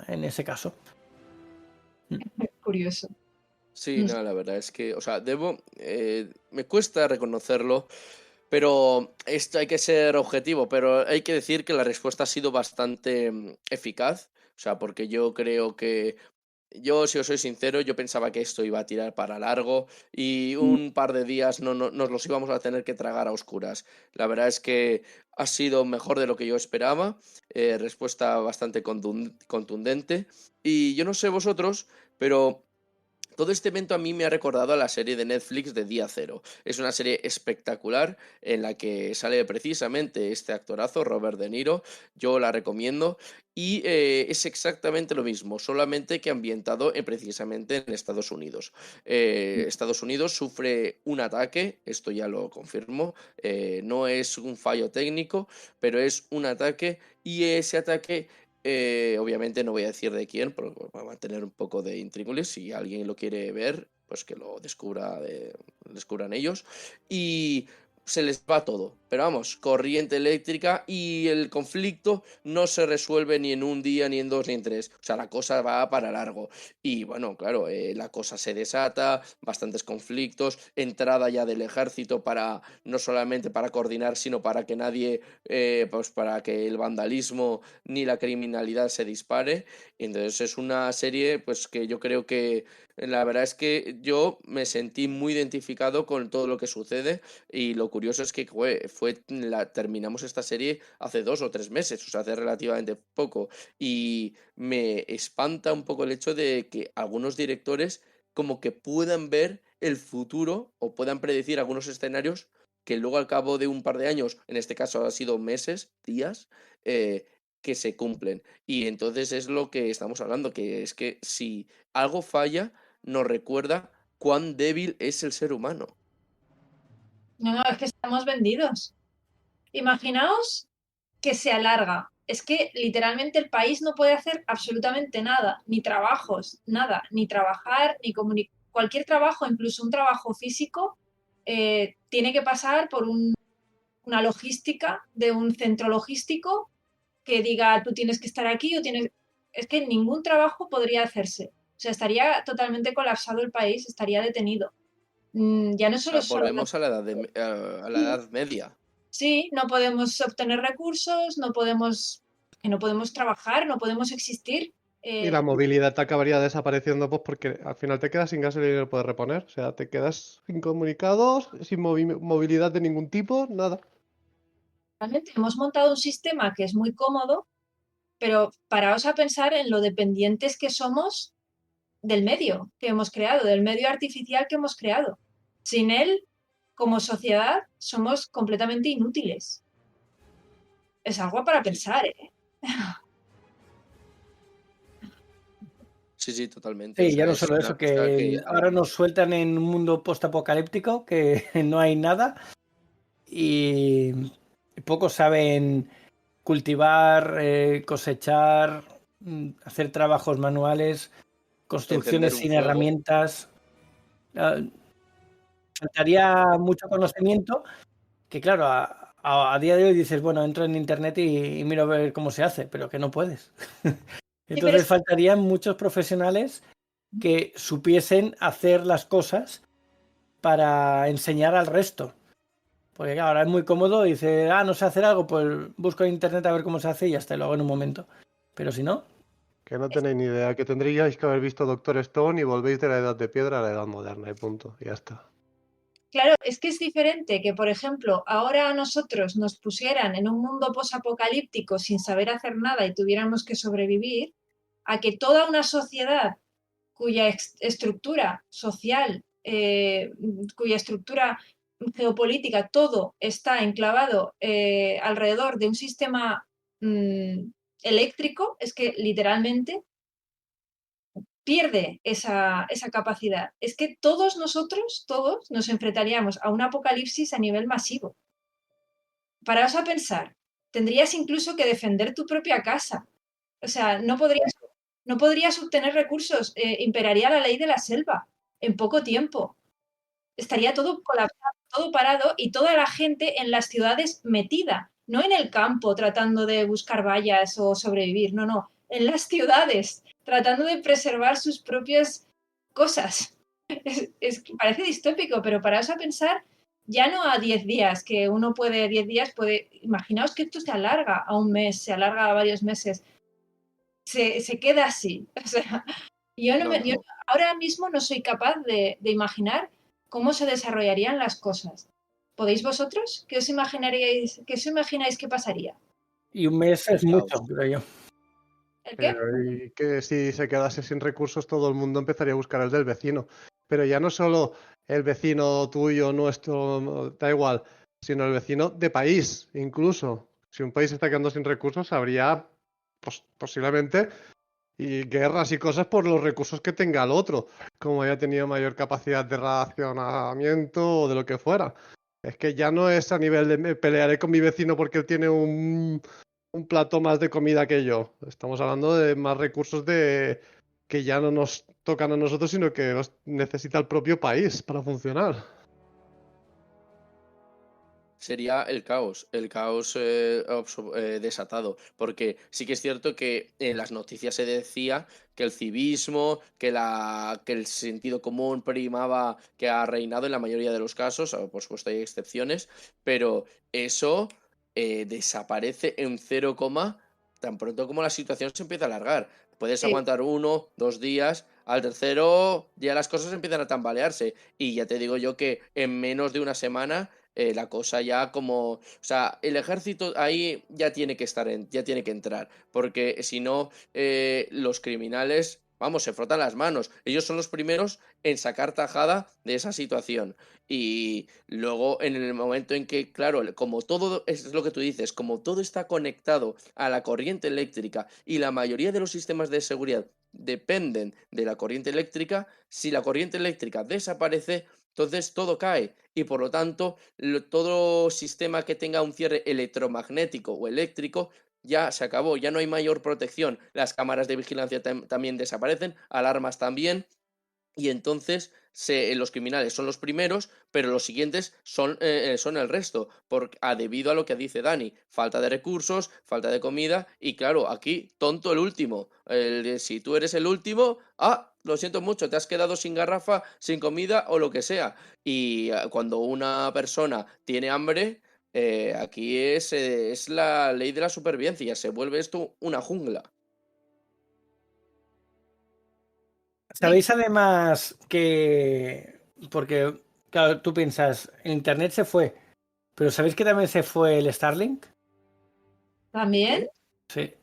en ese caso. Curioso. Sí, No sé. no, la verdad es que, o sea, me cuesta reconocerlo, pero esto hay que ser objetivo, pero hay que decir que la respuesta ha sido bastante eficaz, o sea, porque yo creo que yo, si os soy sincero, yo pensaba que esto iba a tirar para largo y un par de días nos los íbamos a tener que tragar a oscuras. La verdad es que ha sido mejor de lo que yo esperaba, respuesta bastante contundente. Y yo no sé vosotros, pero todo este evento a mí me ha recordado a la serie de Netflix de Día Cero. Es una serie espectacular en la que sale precisamente este actorazo, Robert De Niro. Yo la recomiendo y es exactamente lo mismo, solamente que ambientado precisamente en Estados Unidos. Estados Unidos sufre un ataque, esto ya lo confirmo, no es un fallo técnico, pero es un ataque y ese ataque obviamente no voy a decir de quién, pero va a mantener un poco de intríngulis. Si alguien lo quiere ver, pues que lo descubran ellos. Y se les va todo. Pero vamos, corriente eléctrica y el conflicto no se resuelve ni en un día, ni en dos, ni en tres. O sea, la cosa va para largo. Y bueno, claro, la cosa se desata, bastantes conflictos, entrada ya del ejército para, no solamente para coordinar, sino para que nadie, pues para que el vandalismo ni la criminalidad se dispare. Entonces es una serie pues que yo creo que la verdad es que yo me sentí muy identificado con todo lo que sucede y lo curioso es que terminamos esta serie hace 2 o 3 meses, o sea, hace relativamente poco y me espanta un poco el hecho de que algunos directores como que puedan ver el futuro o puedan predecir algunos escenarios que luego al cabo de un par de años, en este caso ha sido meses, días, que se cumplen. Y entonces es lo que estamos hablando, que es que si algo falla, nos recuerda cuán débil es el ser humano. No, es que estamos vendidos. Imaginaos que se alarga. Es que literalmente el país no puede hacer absolutamente nada, ni trabajos, nada, ni trabajar, ni cualquier trabajo, incluso un trabajo físico, tiene que pasar por una logística de un centro logístico que diga tú tienes que estar aquí o tienes... Es que ningún trabajo podría hacerse. O sea, estaría totalmente colapsado el país, estaría detenido. Ya no O solo sea, solo volvemos a la sí, edad media. sí, no podemos obtener recursos, no podemos trabajar, no podemos existir. Y la movilidad te acabaría desapareciendo, pues porque al final te quedas sin gasolina y no puedes reponer. O sea, te quedas sin comunicados, sin movilidad de ningún tipo, nada. Realmente hemos montado un sistema que es muy cómodo, pero paraos a pensar en lo dependientes que somos del medio que hemos creado, del medio artificial que hemos creado. Sin él, como sociedad, somos completamente inútiles. Es algo para Sí. pensar, ¿eh? Sí, totalmente. O Sí, ya sea, no es solo una eso, cosa que ahora nos sueltan en un mundo postapocalíptico, que no hay nada y pocos saben cultivar, cosechar, hacer trabajos manuales, encender construcciones un sin fuego. herramientas. Ah, Faltaría mucho conocimiento que, claro, a día de hoy dices, bueno, entro en internet y miro a ver cómo se hace, pero que no puedes. Sí, pero Entonces faltarían muchos profesionales que supiesen hacer las cosas para enseñar al resto. Porque claro, ahora es muy cómodo, dice, no sé hacer algo, pues busco en internet a ver cómo se hace y ya está, lo hago en un momento. Pero si no, Que no tenéis ni idea, que tendríais que haber visto Doctor Stone y volvéis de la edad de piedra a la edad moderna y punto, y ya está. claro, es que es diferente que, por ejemplo, ahora a nosotros nos pusieran en un mundo posapocalíptico sin saber hacer nada y tuviéramos que sobrevivir, a que toda una sociedad cuya estructura social, cuya estructura geopolítica, todo está enclavado alrededor de un sistema eléctrico, es que literalmente pierde esa capacidad. Es que todos nosotros, todos, nos enfrentaríamos a un apocalipsis a nivel masivo. Paraos a pensar, tendrías incluso que defender tu propia casa. O sea, no podrías obtener recursos, imperaría la ley de la selva en poco tiempo. Estaría todo colapsado, todo parado y toda la gente en las ciudades metida, no en el campo tratando de buscar vallas o sobrevivir, no, no, en las ciudades tratando de preservar sus propias cosas. Parece distópico, pero paraos a pensar ya no a 10 días, que uno puede, 10 días puede, imaginaos que esto se alarga a un mes, se alarga a varios meses, se queda así. O sea, No, yo no. ahora mismo no soy capaz de imaginar cómo se desarrollarían las cosas. ¿Podéis vosotros? Qué os imagináis que pasaría? y un mes es El mucho, caos. creo yo. ¿El qué? Pero y que si se quedase sin recursos, todo el mundo empezaría a buscar el del vecino. Pero ya no solo el vecino tuyo, nuestro, da igual, sino el vecino de país, incluso. Si un país está quedando sin recursos, habría posiblemente y guerras y cosas por los recursos que tenga el otro, como haya tenido mayor capacidad de racionamiento o de lo que fuera. Es que ya no es a nivel de me pelearé con mi vecino porque él tiene un plato más de comida que yo. Estamos hablando de más recursos de que ya no nos tocan a nosotros, sino que los necesita el propio país para funcionar. Sería el caos desatado, porque sí que es cierto que en las noticias se decía que el civismo, que el sentido común primaba, que ha reinado en la mayoría de los casos, por supuesto hay excepciones, pero eso desaparece en cero coma tan pronto como la situación se empieza a alargar. Puedes Sí, aguantar 1, 2 días, al tercero ya las cosas empiezan a tambalearse y ya te digo yo que en menos de una semana la cosa ya como, o sea, el ejército ahí ya tiene que estar ya tiene que entrar, porque si no, los criminales, vamos, se frotan las manos. Ellos son los primeros en sacar tajada de esa situación. Y luego, en el momento en que, claro, como todo es lo que tú dices, como todo está conectado a la corriente eléctrica y la mayoría de los sistemas de seguridad dependen de la corriente eléctrica, si la corriente eléctrica desaparece, entonces todo cae y por lo tanto todo sistema que tenga un cierre electromagnético o eléctrico ya se acabó, ya no hay mayor protección. Las cámaras de vigilancia también desaparecen, alarmas también, y entonces los criminales son los primeros, pero los siguientes son el resto, debido a lo que dice Dani, falta de recursos, falta de comida, y claro, aquí tonto el último. Si tú eres el último, lo siento mucho, te has quedado sin garrafa, sin comida o lo que sea. Y cuando una persona tiene hambre, aquí es la ley de la supervivencia, se vuelve esto una jungla. sí, Sabéis además que, porque, claro, tú piensas, el internet se fue, pero ¿sabéis que también se fue el Starlink? también. ¿Qué? Sí.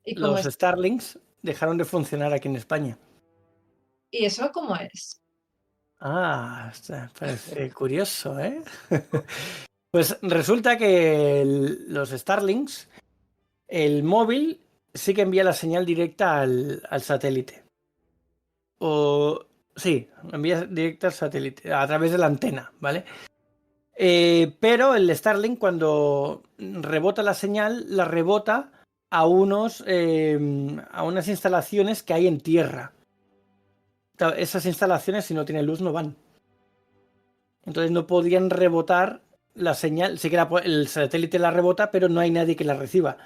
¿Y cómo Los es? Starlinks dejaron de funcionar aquí en España. ¿Y eso cómo es? Parece curioso, ¿eh? Pues resulta que los Starlinks, el móvil sí que envía la señal directa al satélite. Sí, envía directa al satélite a través de la antena, ¿vale? Pero el Starlink, cuando rebota la señal, la rebota a unas instalaciones que hay en tierra. Esas instalaciones, si no tienen luz, no van. Entonces no podían rebotar la señal. Sí que el satélite la rebota, pero no hay nadie que la reciba.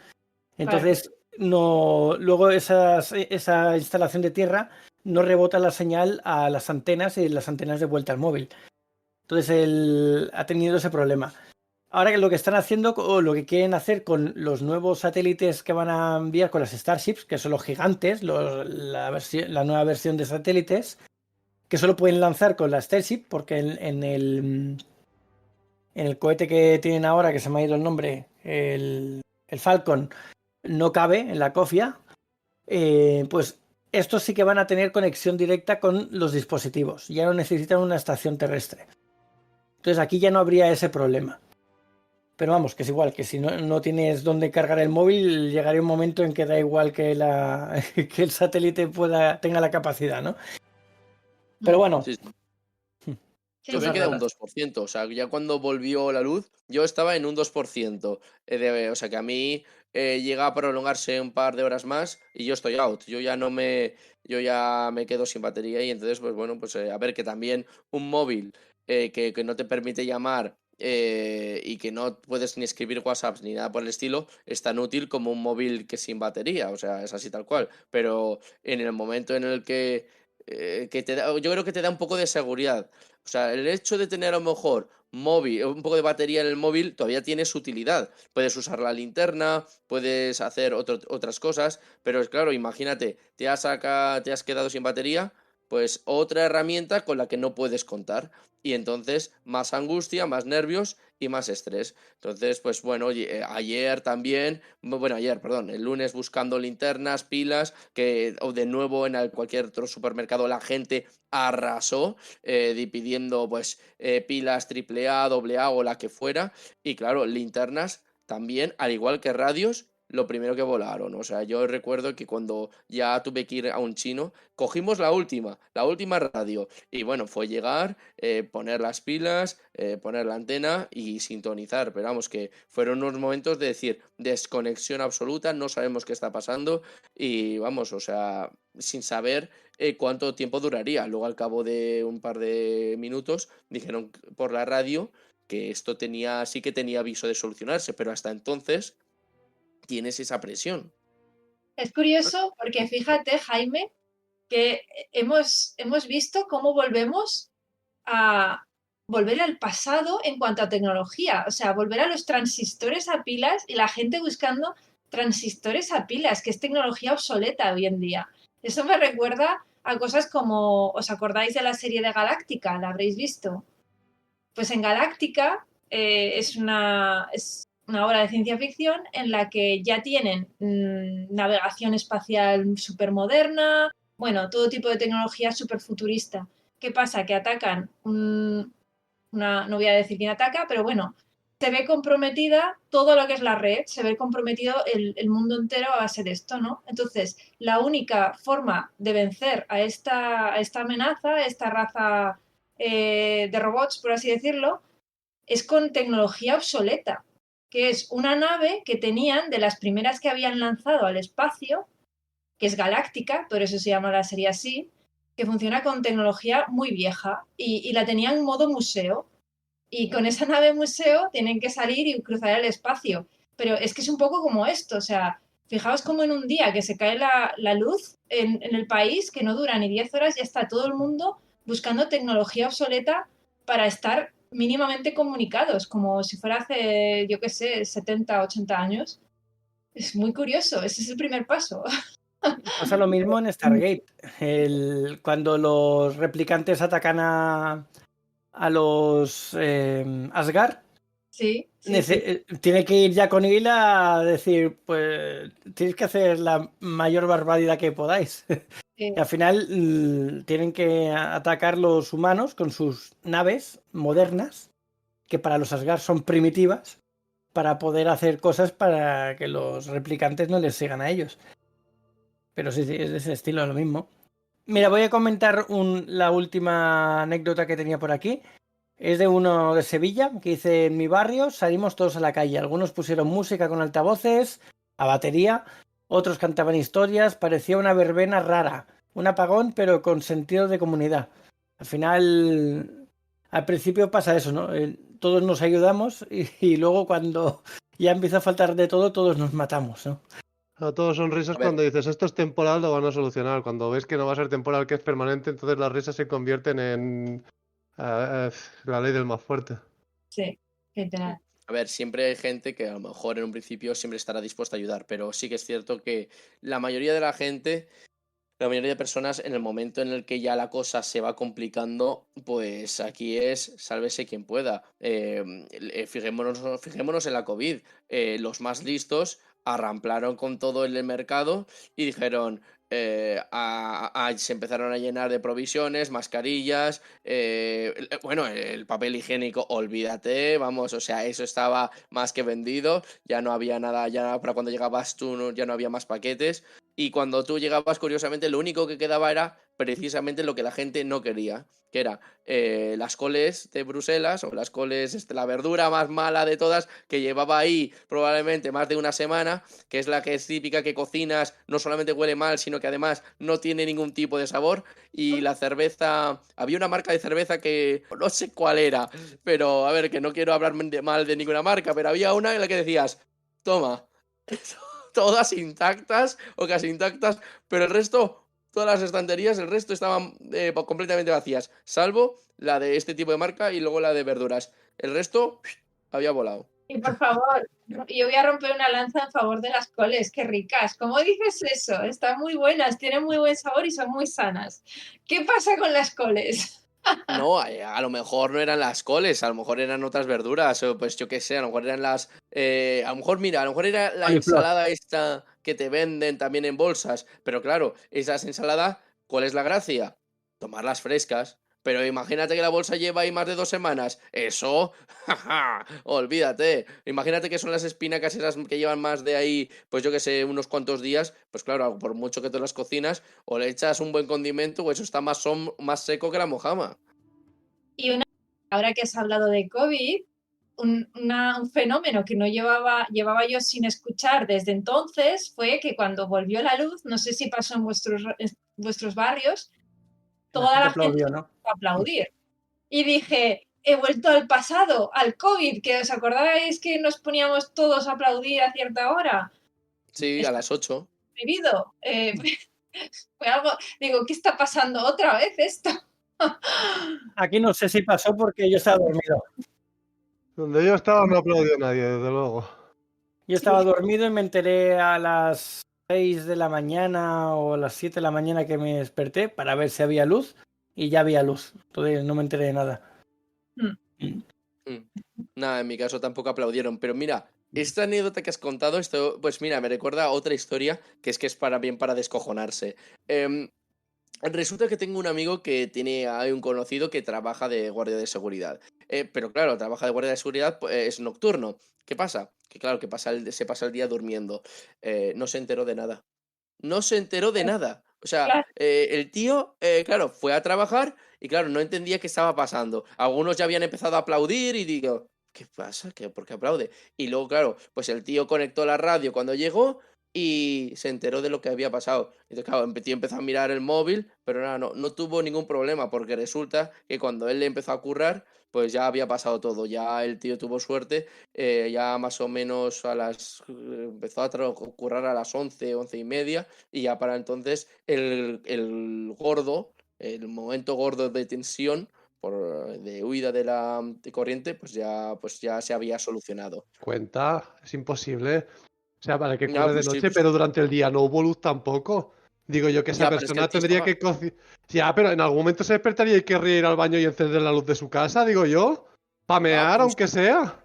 Entonces, luego esa instalación de tierra no rebota la señal a las antenas y las antenas de vuelta al móvil. Entonces él ha tenido ese problema. Ahora que lo que están haciendo o lo que quieren hacer con los nuevos satélites que van a enviar con las Starships, que son los gigantes, la nueva versión de satélites, que solo pueden lanzar con la Starship, porque en el cohete que tienen ahora, que se me ha ido el nombre, el Falcon, no cabe en la cofia, pues estos sí que van a tener conexión directa con los dispositivos. Ya no necesitan una estación terrestre. Entonces aquí ya no habría ese problema. Pero vamos, que es igual, que si no tienes dónde cargar el móvil, llegaría un momento en que da igual que el satélite tenga la capacidad, ¿no? Pero bueno. Sí. Sí. Yo me quedé un 2%, o sea, ya cuando volvió la luz, yo estaba en un 2%. O sea, que a mí llega a prolongarse un par de horas más y yo estoy out. Yo ya me quedo sin batería y entonces, pues bueno, pues a ver, que también un móvil que no te permite llamar y que no puedes ni escribir WhatsApps ni nada por el estilo, es tan útil como un móvil que sin batería, o sea, es así tal cual. Pero en el momento en el que yo creo que te da un poco de seguridad. O sea, el hecho de tener a lo mejor un poco de batería en el móvil todavía tiene su utilidad. Puedes usar la linterna, puedes hacer otras cosas, pero es claro, imagínate, te has quedado sin batería, pues otra herramienta con la que no puedes contar. Y entonces más angustia, más nervios y más estrés. Entonces, pues bueno, el lunes buscando linternas, pilas, o de nuevo en cualquier otro supermercado la gente arrasó pidiendo pues pilas AAA, AA o la que fuera. Y claro, linternas también, al igual que radios, lo primero que volaron. O sea, yo recuerdo que cuando ya tuve que ir a un chino, cogimos la última radio. Y bueno, fue llegar, poner las pilas, poner la antena y sintonizar. Pero vamos, que fueron unos momentos de decir, desconexión absoluta, no sabemos qué está pasando. Y vamos, o sea, sin saber cuánto tiempo duraría. Luego, al cabo de un par de minutos, dijeron por la radio que esto sí que tenía aviso de solucionarse, pero hasta entonces tienes esa presión. Es curioso porque fíjate, Jaime, que hemos visto cómo volver al pasado en cuanto a tecnología, o sea, volver a los transistores a pilas y la gente buscando transistores a pilas, que es tecnología obsoleta hoy en día. Eso me recuerda a cosas como, ¿os acordáis de la serie de Galáctica? ¿La habréis visto? Pues en Galáctica es una obra de ciencia ficción en la que ya tienen navegación espacial súper moderna, bueno, todo tipo de tecnología súper futurista. ¿Qué pasa? Que atacan no voy a decir quién ataca, pero bueno, se ve comprometida todo lo que es la red, se ve comprometido el mundo entero a base de esto, ¿no? Entonces, la única forma de vencer a esta amenaza, a esta raza de robots, por así decirlo, es con tecnología obsoleta, que es una nave que tenían de las primeras que habían lanzado al espacio, que es galáctica, por eso se llama la serie así, que funciona con tecnología muy vieja y la tenían en modo museo. Y con esa nave museo tienen que salir y cruzar el espacio. Pero es que es un poco como esto, o sea, fijaos como en un día que se cae la luz en el país, que no dura ni 10 horas, ya está todo el mundo buscando tecnología obsoleta para estar mínimamente comunicados, como si fuera hace, yo qué sé, 70, 80 años. Es muy curioso, ese es el primer paso. Pasa lo mismo en Stargate. Cuando los replicantes atacan a los Asgard, Sí. tiene que ir ya con él a decir, pues tenéis que hacer la mayor barbaridad que podáis. Sí. Y al final tienen que atacar los humanos con sus naves modernas, que para los Asgard son primitivas, para poder hacer cosas para que los replicantes no les sigan a ellos. Pero sí, es de ese estilo, lo mismo. Mira, voy a comentar la última anécdota que tenía por aquí. Es de uno de Sevilla, que dice: en mi barrio salimos todos a la calle. Algunos pusieron música con altavoces, a batería, otros cantaban historias, parecía una verbena rara, un apagón pero con sentido de comunidad. Al final, al principio pasa eso, ¿no? Todos nos ayudamos y luego cuando ya empieza a faltar de todo, todos nos matamos, ¿no? Todos son risas A ver, cuando dices esto es temporal, lo van a solucionar. Cuando ves que no va a ser temporal, que es permanente, entonces las risas se convierten en la ley del más fuerte. Sí, literal. a ver, siempre hay gente que a lo mejor en un principio siempre estará dispuesta a ayudar, pero sí que es cierto que la mayoría de la gente, la mayoría de personas, en el momento en el que ya la cosa se va complicando, pues aquí es sálvese quien pueda. Fijémonos en la COVID. Los más listos arramplaron con todo el mercado y dijeron, se empezaron a llenar de provisiones, mascarillas, bueno, el papel higiénico, olvídate, vamos, o sea, eso estaba más que vendido, ya no había nada, ya para cuando llegabas tú ya no había más paquetes. Y cuando tú llegabas, curiosamente, lo único que quedaba era precisamente lo que la gente no quería, que era las coles de Bruselas o las coles, la verdura más mala de todas, que llevaba ahí probablemente más de una semana, que es la que es típica que cocinas, no solamente huele mal, sino que además no tiene ningún tipo de sabor. Y la cerveza, había una marca de cerveza que no sé cuál era, pero a ver, que no quiero hablar mal de ninguna marca, pero había una en la que decías, toma. Todas intactas o casi intactas, pero el resto, todas las estanterías, el resto estaban completamente vacías, salvo la de este tipo de marca y luego la de verduras. El resto había volado. Y por favor, yo voy a romper una lanza en favor de las coles, qué ricas. ¿Cómo dices eso? Están muy buenas, tienen muy buen sabor y son muy sanas. ¿Qué pasa con las coles? No, a lo mejor no eran las coles, a lo mejor eran otras verduras, o pues yo qué sé, a lo mejor eran a lo mejor, mira, a lo mejor era la Coliflor. ensalada esta que te venden también en bolsas, pero claro, esas ensaladas, ¿cuál es la gracia? Tomarlas frescas, pero imagínate que la bolsa lleva ahí más de 2 semanas, eso, jaja, olvídate, imagínate que son las espinacas esas que llevan más de ahí, pues yo qué sé, unos cuantos días, pues claro, por mucho que te las cocinas, o le echas un buen condimento, o eso está más seco que la mojama. Y ahora que has hablado de COVID, un fenómeno que no llevaba yo sin escuchar desde entonces fue que cuando volvió la luz, no sé si pasó en vuestros barrios, toda la gente aplaudió, ¿no? empezó a aplaudir. Y dije, he vuelto al pasado, al COVID, que os acordáis que nos poníamos todos a aplaudir a cierta hora. Sí, a las 8. Vivido. Fue algo, digo, ¿qué está pasando otra vez esto? Aquí no sé si pasó porque yo estaba dormido. Donde yo estaba no aplaudió nadie, desde luego. Yo estaba dormido y me enteré a las 6 de la mañana o a las 7 de la mañana que me desperté para ver si había luz y ya había luz. Entonces no me enteré de nada. Nada, en mi caso tampoco aplaudieron, pero mira, esta anécdota que has contado, esto, pues mira, me recuerda a otra historia que es para descojonarse. Resulta que tengo un amigo que hay un conocido que trabaja de guardia de seguridad. Pero claro, trabaja de guardia de seguridad, pues, es nocturno. ¿Qué pasa? Que claro, que se pasa el día durmiendo. No se enteró de nada. No se enteró de nada. O sea, Claro. el tío, claro, fue a trabajar y claro, no entendía qué estaba pasando. Algunos ya habían empezado a aplaudir y digo, ¿qué pasa? ¿Por qué aplaude? Y luego, claro, pues el tío conectó la radio cuando llegó y se enteró de lo que había pasado. Entonces, claro, el tío empezó a mirar el móvil, pero nada, no tuvo ningún problema porque resulta que cuando él le empezó a currar, pues ya había pasado todo. Ya el tío tuvo suerte, ya más o menos empezó a currar a las 11, 11:30 y ya para entonces el gordo, el momento gordo de tensión de huida de la corriente, pues ya se había solucionado. Cuenta, es imposible. O sea, para que Ya, curre de pues sí, noche, pues, pero durante el día no hubo luz tampoco. Digo yo que esa ya, pero es que el persona tío tendría estaba. que Ya, pero en algún momento se despertaría y querría ir al baño y encender la luz de su casa, digo yo. Pamear, Pues aunque sea.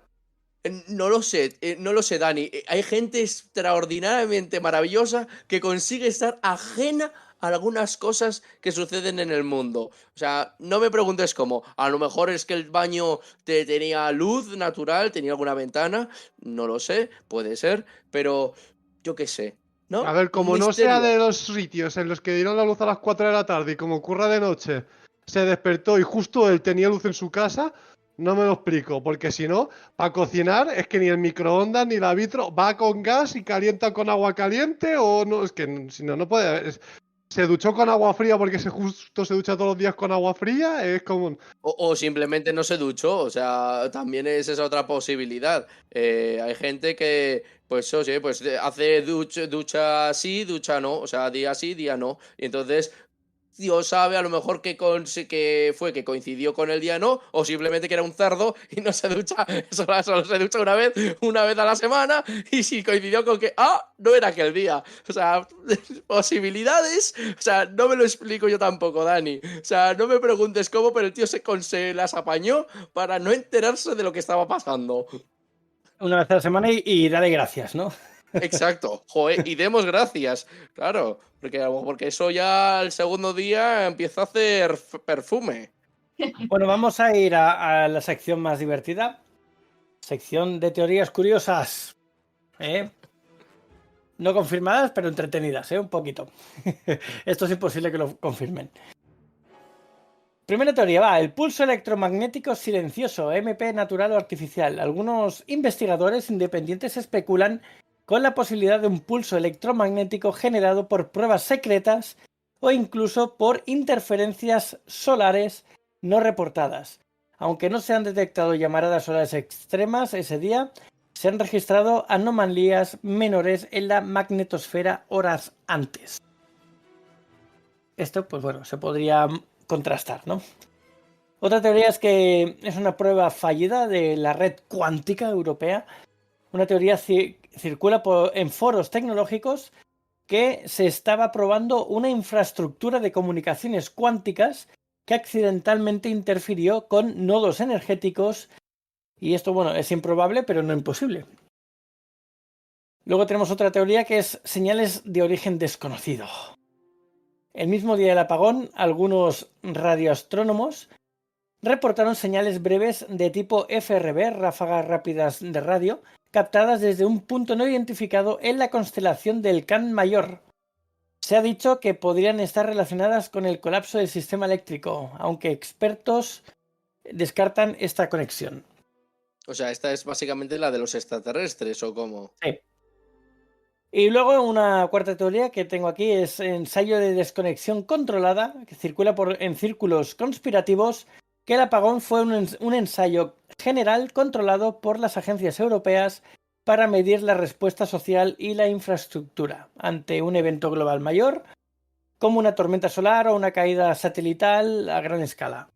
no lo sé, no lo sé, Dani. Hay gente extraordinariamente maravillosa que consigue estar ajena a algunas cosas que suceden en el mundo. O sea, no me preguntes cómo. A lo mejor es que el baño tenía luz natural, tenía alguna ventana, no lo sé, puede ser, pero yo qué sé. ¿no? A ver, Un como no sea misterio. de los sitios en los que dieron la luz a las 4 de la tarde y como ocurra de noche, se despertó y justo él tenía luz en su casa, no me lo explico, porque si no, para cocinar es que ni el microondas ni la vitro va con gas y calienta con agua caliente o no, es que si no, no puede. Se duchó con agua fría porque justo se ducha todos los días con agua fría, es como. O simplemente no se duchó, o sea, también es esa otra posibilidad. Hay gente que, pues, oye, pues hace ducha sí, ducha no, o sea, día sí, día no. Y entonces, Dios sabe a lo mejor que coincidió con el día no, o simplemente que era un cerdo y no se ducha, solo se ducha una vez a la semana, y si coincidió con que, no era aquel día. O sea, posibilidades, o sea, no me lo explico yo tampoco, Dani. O sea, no me preguntes cómo, pero el tío se las apañó para no enterarse de lo que estaba pasando. Una vez a la semana y dale gracias, ¿no? Exacto, joder, y demos gracias, claro, porque eso ya el segundo día empieza a hacer perfume. Bueno, vamos a ir a la sección más divertida. Sección de teorías curiosas. ¿Eh? No confirmadas, pero entretenidas, ¿eh? Un poquito. Esto es imposible que lo confirmen. Primera teoría va, el pulso electromagnético silencioso, MP natural o artificial. Algunos investigadores independientes especulan con la posibilidad de un pulso electromagnético generado por pruebas secretas o incluso por interferencias solares no reportadas. Aunque no se han detectado llamaradas solares extremas ese día, se han registrado anomalías menores en la magnetosfera horas antes. Esto, pues bueno, se podría contrastar, ¿no? Otra teoría es que es una prueba fallida de la red cuántica europea. Una teoría circula en foros tecnológicos que se estaba probando una infraestructura de comunicaciones cuánticas que accidentalmente interfirió con nodos energéticos. Y esto, bueno, es improbable, pero no imposible. Luego tenemos otra teoría que es señales de origen desconocido. El mismo día del apagón, algunos radioastrónomos reportaron señales breves de tipo FRB, ráfagas rápidas de radio, captadas desde un punto no identificado en la constelación del Can Mayor. Se ha dicho que podrían estar relacionadas con el colapso del sistema eléctrico, aunque expertos descartan esta conexión. O sea, esta es básicamente la de los extraterrestres, ¿o cómo? Sí. Y luego una cuarta teoría que tengo aquí es ensayo de desconexión controlada, que circula en círculos conspirativos, que el apagón fue un ensayo general controlado por las agencias europeas para medir la respuesta social y la infraestructura ante un evento global mayor, como una tormenta solar o una caída satelital a gran escala.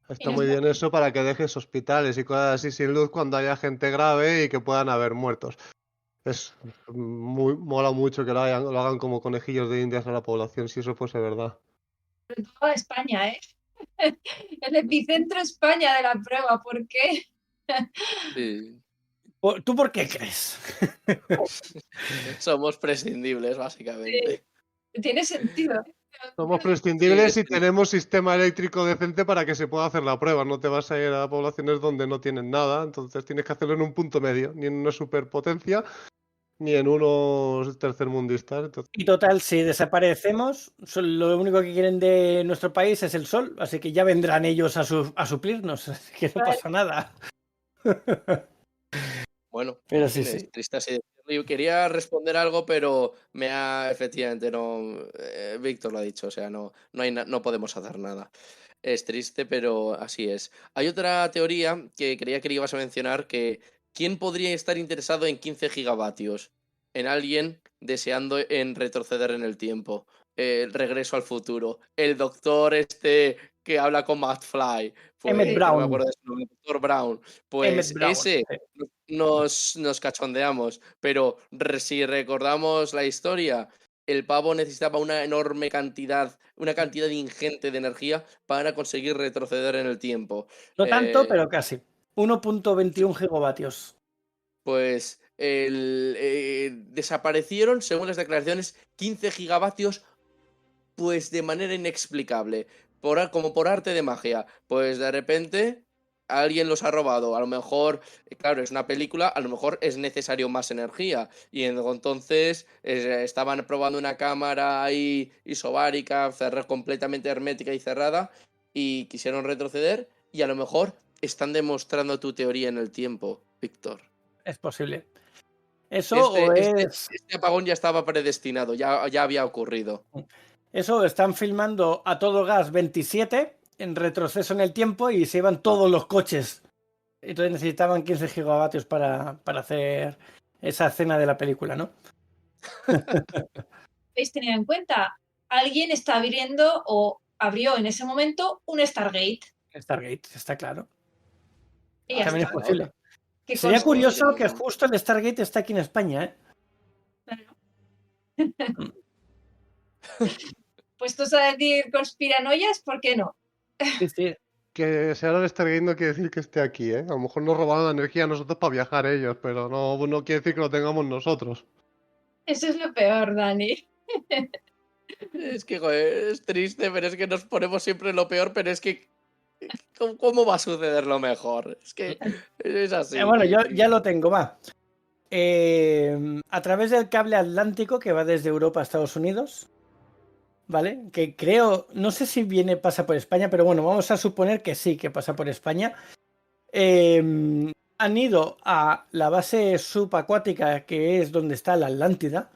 Está muy bien eso para que dejes hospitales y cosas así sin luz cuando haya gente grave y que puedan haber muertos. Mola mucho que lo hagan como conejillos de indias a la población, si eso fuese verdad. Sobre todo España, ¿eh? El epicentro España de la prueba, ¿por qué? Sí. ¿Tú por qué crees? Somos prescindibles, básicamente. Tiene sentido. Somos prescindibles Sí, si tenemos sistema eléctrico decente para que se pueda hacer la prueba. No te vas a ir a poblaciones donde no tienen nada, entonces tienes que hacerlo en un punto medio, ni en una superpotencia, ni en unos tercermundistas. Entonces... Y total, si desaparecemos, lo único que quieren de nuestro país es el sol, así que ya vendrán ellos a suplirnos, así que no pasa nada. Bueno, Pero en sí, fin, sí. es triste así decirlo. Yo quería responder algo, pero efectivamente, no, Víctor lo ha dicho, o sea, no podemos hacer nada. Es triste, pero así es. Hay otra teoría que creía que ibas a mencionar, que ¿quién podría estar interesado en 15 gigavatios? En alguien deseando en retroceder en el tiempo. El regreso al futuro. El doctor que habla con McFly. Emmett Pues, que no me Brown. acuerdo de su nombre, doctor Brown. Emmett Pues Brown. ese Sí. nos cachondeamos, pero si recordamos la historia, el pavo necesitaba una cantidad ingente de energía para conseguir retroceder en el tiempo. No tanto, pero casi. 1.21 gigavatios. Pues desaparecieron, según las declaraciones, 15 gigavatios, pues de manera inexplicable, como por arte de magia. Pues de repente alguien los ha robado. A lo mejor, claro, es una película, a lo mejor es necesario más energía. Y entonces estaban probando una cámara ahí isobárica, completamente hermética y cerrada, y quisieron retroceder, y a lo mejor están demostrando tu teoría en el tiempo, Víctor. Es posible. Eso o es... Este apagón ya estaba predestinado, ya había ocurrido. Eso, están filmando a todo gas 27 en retroceso en el tiempo y se iban todos los coches. Entonces necesitaban 15 gigavatios para hacer esa escena de la película, ¿no? ¿Habéis tenido en cuenta? Alguien está abriendo o abrió en ese momento un Stargate. Stargate, está claro. Y ya También está, es posible. ¿Qué Sería consta? curioso que justo el Stargate está aquí en España, ¿eh? Claro. Puestos a decir conspiranoias, ¿por qué no? Sí, sí. Que sea el Stargate no quiere decir que esté aquí, ¿eh? A lo mejor nos robaron la energía a nosotros para viajar ellos, pero no quiere decir que lo tengamos nosotros. Eso es lo peor, Dani. Es que, joder, es triste, pero es que nos ponemos siempre lo peor, pero es que ¿cómo va a suceder lo mejor? Es que es así. Bueno, yo triste. ya lo tengo, va. A través del cable atlántico que va desde Europa a Estados Unidos, ¿vale? Que creo, no sé si pasa por España, pero bueno, vamos a suponer que sí, que pasa por España. Han ido a la base subacuática que es donde está la Atlántida,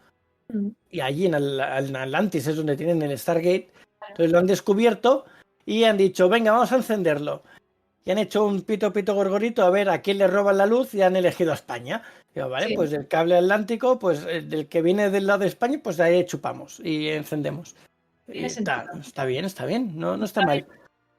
y allí en Atlantis es donde tienen el Stargate. Entonces lo han descubierto y han dicho, venga, vamos a encenderlo. Y han hecho un pito gorgorito a ver a quién le roban la luz y han elegido a España. Digo, vale, Sí. pues el cable atlántico, pues del que viene del lado de España, pues de ahí chupamos y encendemos. Y está bien, no está mal.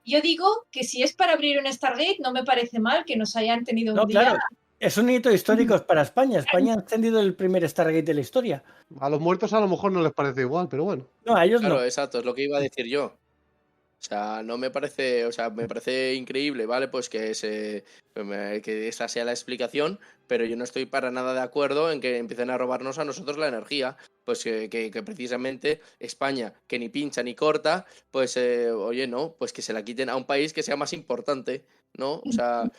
Yo digo que si es para abrir un Stargate, no me parece mal que nos hayan tenido un día. Claro, es un hito histórico para España. España ha encendido el primer Stargate de la historia. A los muertos a lo mejor no les parece igual, pero bueno. No, a ellos Claro, no. exacto, es lo que iba a decir yo. O sea, no me parece, o sea, me parece increíble, ¿vale? Pues que esa sea la explicación, pero yo no estoy para nada de acuerdo en que empiecen a robarnos a nosotros la energía. Pues que precisamente España, que ni pincha ni corta, pues oye, no, pues que se la quiten a un país que sea más importante, ¿no? O sea,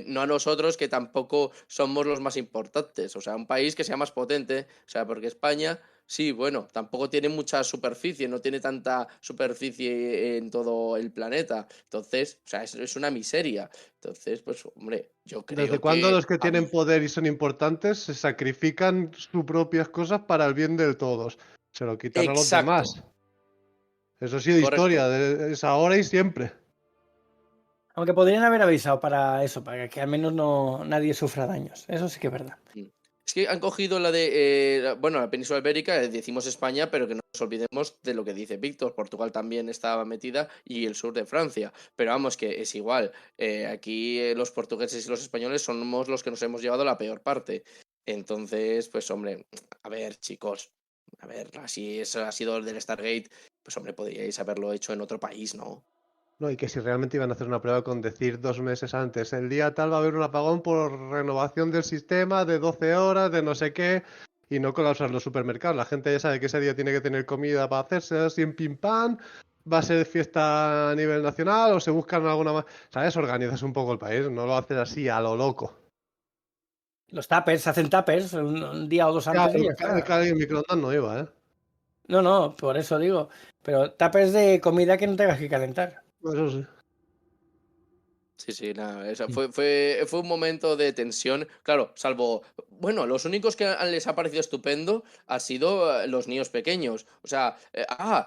no a nosotros que tampoco somos los más importantes, o sea, un país que sea más potente, o sea, porque España... Sí, bueno, tampoco tiene mucha superficie, no tiene tanta superficie en todo el planeta. Entonces, o sea, es una miseria. Entonces, pues, hombre, yo creo ¿Desde cuándo los que tienen vamos, poder y son importantes se sacrifican sus propias cosas para el bien de todos? Se lo quitan a los Exacto. demás. Eso ha sido Correcto. historia, es ahora y siempre. Aunque podrían haber avisado para eso, para que al menos nadie sufra daños. Eso sí que es verdad. Es que han cogido la la península ibérica, decimos España, pero que no nos olvidemos de lo que dice Víctor. Portugal también estaba metida y el sur de Francia. Pero vamos, que es igual. Aquí los portugueses y los españoles somos los que nos hemos llevado la peor parte. Entonces, pues hombre, a ver, chicos, a ver, así eso ha sido el del Stargate, pues hombre, podríais haberlo hecho en otro país, ¿no? No, y que si realmente iban a hacer una prueba con decir 2 meses antes, el día tal va a haber un apagón por renovación del sistema de 12 horas, de no sé qué, y no colapsar los supermercados. La gente ya sabe que ese día tiene que tener comida para hacerse así en pim pam, va a ser fiesta a nivel nacional o se buscan alguna más. ¿Sabes? Organizas un poco el país, no lo haces así a lo loco. Los tuppers, hacen tuppers un día o dos antes Claro, y ya está. el microondas no iba, ¿eh? No, por eso digo. Pero tuppers de comida que no tengas que calentar. Eso sí. Sí, nada, fue un momento de tensión, claro, salvo, bueno, los únicos que les ha parecido estupendo han sido los niños pequeños, o sea,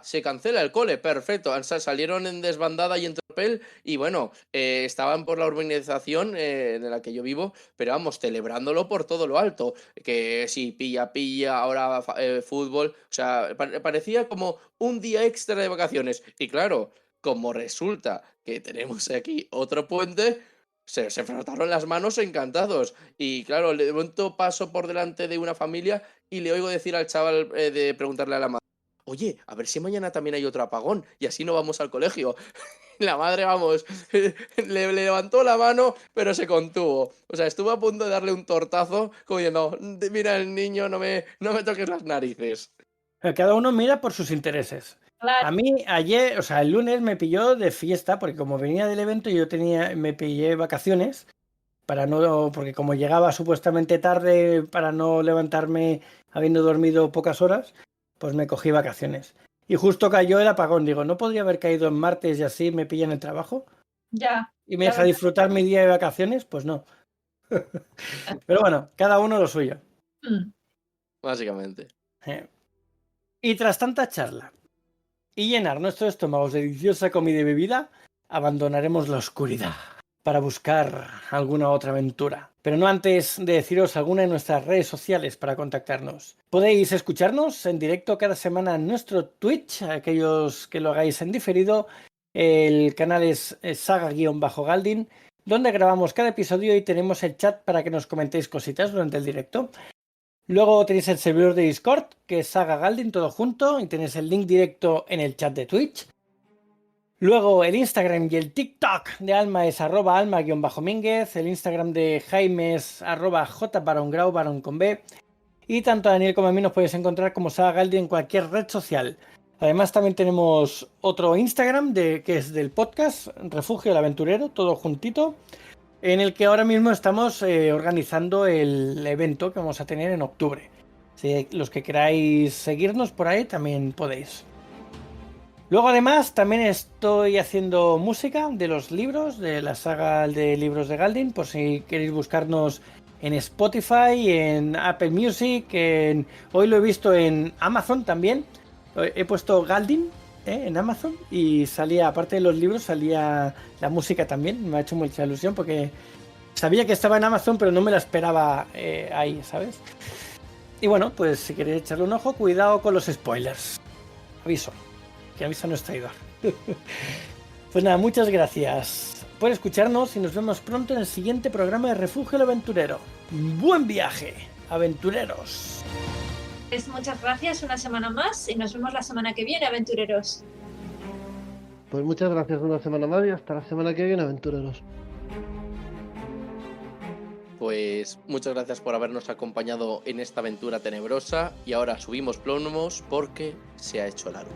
se cancela el cole, perfecto, salieron en desbandada y en tropel y bueno, estaban por la urbanización en la que yo vivo, pero vamos, celebrándolo por todo lo alto, que sí, pilla, ahora fútbol, o sea, parecía como un día extra de vacaciones y claro, como resulta que tenemos aquí otro puente, se frotaron las manos encantados. Y claro, de momento paso por delante de una familia y le oigo decir al chaval de preguntarle a la madre, oye, a ver si mañana también hay otro apagón y así no vamos al colegio. La madre, vamos, le levantó la mano, pero se contuvo. O sea, estuvo a punto de darle un tortazo, como diciendo, mira el niño, no me toques las narices. Cada uno mira por sus intereses. Claro, A mí ayer, o sea, el lunes me pilló de fiesta, porque como venía del evento me pillé vacaciones para no, porque como llegaba supuestamente tarde para no levantarme habiendo dormido pocas horas, pues me cogí vacaciones. Y justo cayó el apagón, digo, ¿no podría haber caído en martes y así me pillan el trabajo? ya, ¿Y me la deja verdad. disfrutar mi día de vacaciones? Pues no. Pero bueno, cada uno lo suyo. Mm, Básicamente. Eh. Y tras tanta charla y llenar nuestros estómagos de deliciosa comida y bebida, abandonaremos la oscuridad para buscar alguna otra aventura. Pero no antes de deciros alguna de nuestras redes sociales para contactarnos. Podéis escucharnos en directo cada semana en nuestro Twitch, aquellos que lo hagáis en diferido. El canal es saga-galdin, donde grabamos cada episodio y tenemos el chat para que nos comentéis cositas durante el directo. Luego tenéis el servidor de Discord, que es Saga Galdin, todo junto, y tenéis el link directo en el chat de Twitch. Luego el Instagram y el TikTok de Alma es @alma_mínguez, el Instagram de Jaime es @jbarongrau, barón con B, y tanto a Daniel como a mí nos podéis encontrar como Saga Galdin en cualquier red social. Además también tenemos otro Instagram que es del podcast, Refugio del Aventurero, todo juntito, en el que ahora mismo estamos organizando el evento que vamos a tener en octubre. Si los que queráis seguirnos por ahí también podéis. Luego además también estoy haciendo música de los libros, de la saga de libros de Galdin, por si queréis buscarnos en Spotify, en Apple Music, hoy lo he visto en Amazon también. He puesto Galdin en Amazon y salía, aparte de los libros, salía la música también. Me ha hecho mucha ilusión porque sabía que estaba en Amazon, pero no me la esperaba ahí, ¿sabes? Y bueno, pues si queréis echarle un ojo, cuidado con los spoilers. Aviso, que avisa no es traidor. Pues nada, muchas gracias por escucharnos y nos vemos pronto en el siguiente programa de Refugio el Aventurero. ¡Buen viaje, aventureros! Pues muchas gracias una semana más y nos vemos la semana que viene, aventureros. Pues muchas gracias una semana más y hasta la semana que viene, aventureros. Pues muchas gracias por habernos acompañado en esta aventura tenebrosa y ahora subimos plomos porque se ha hecho la luz.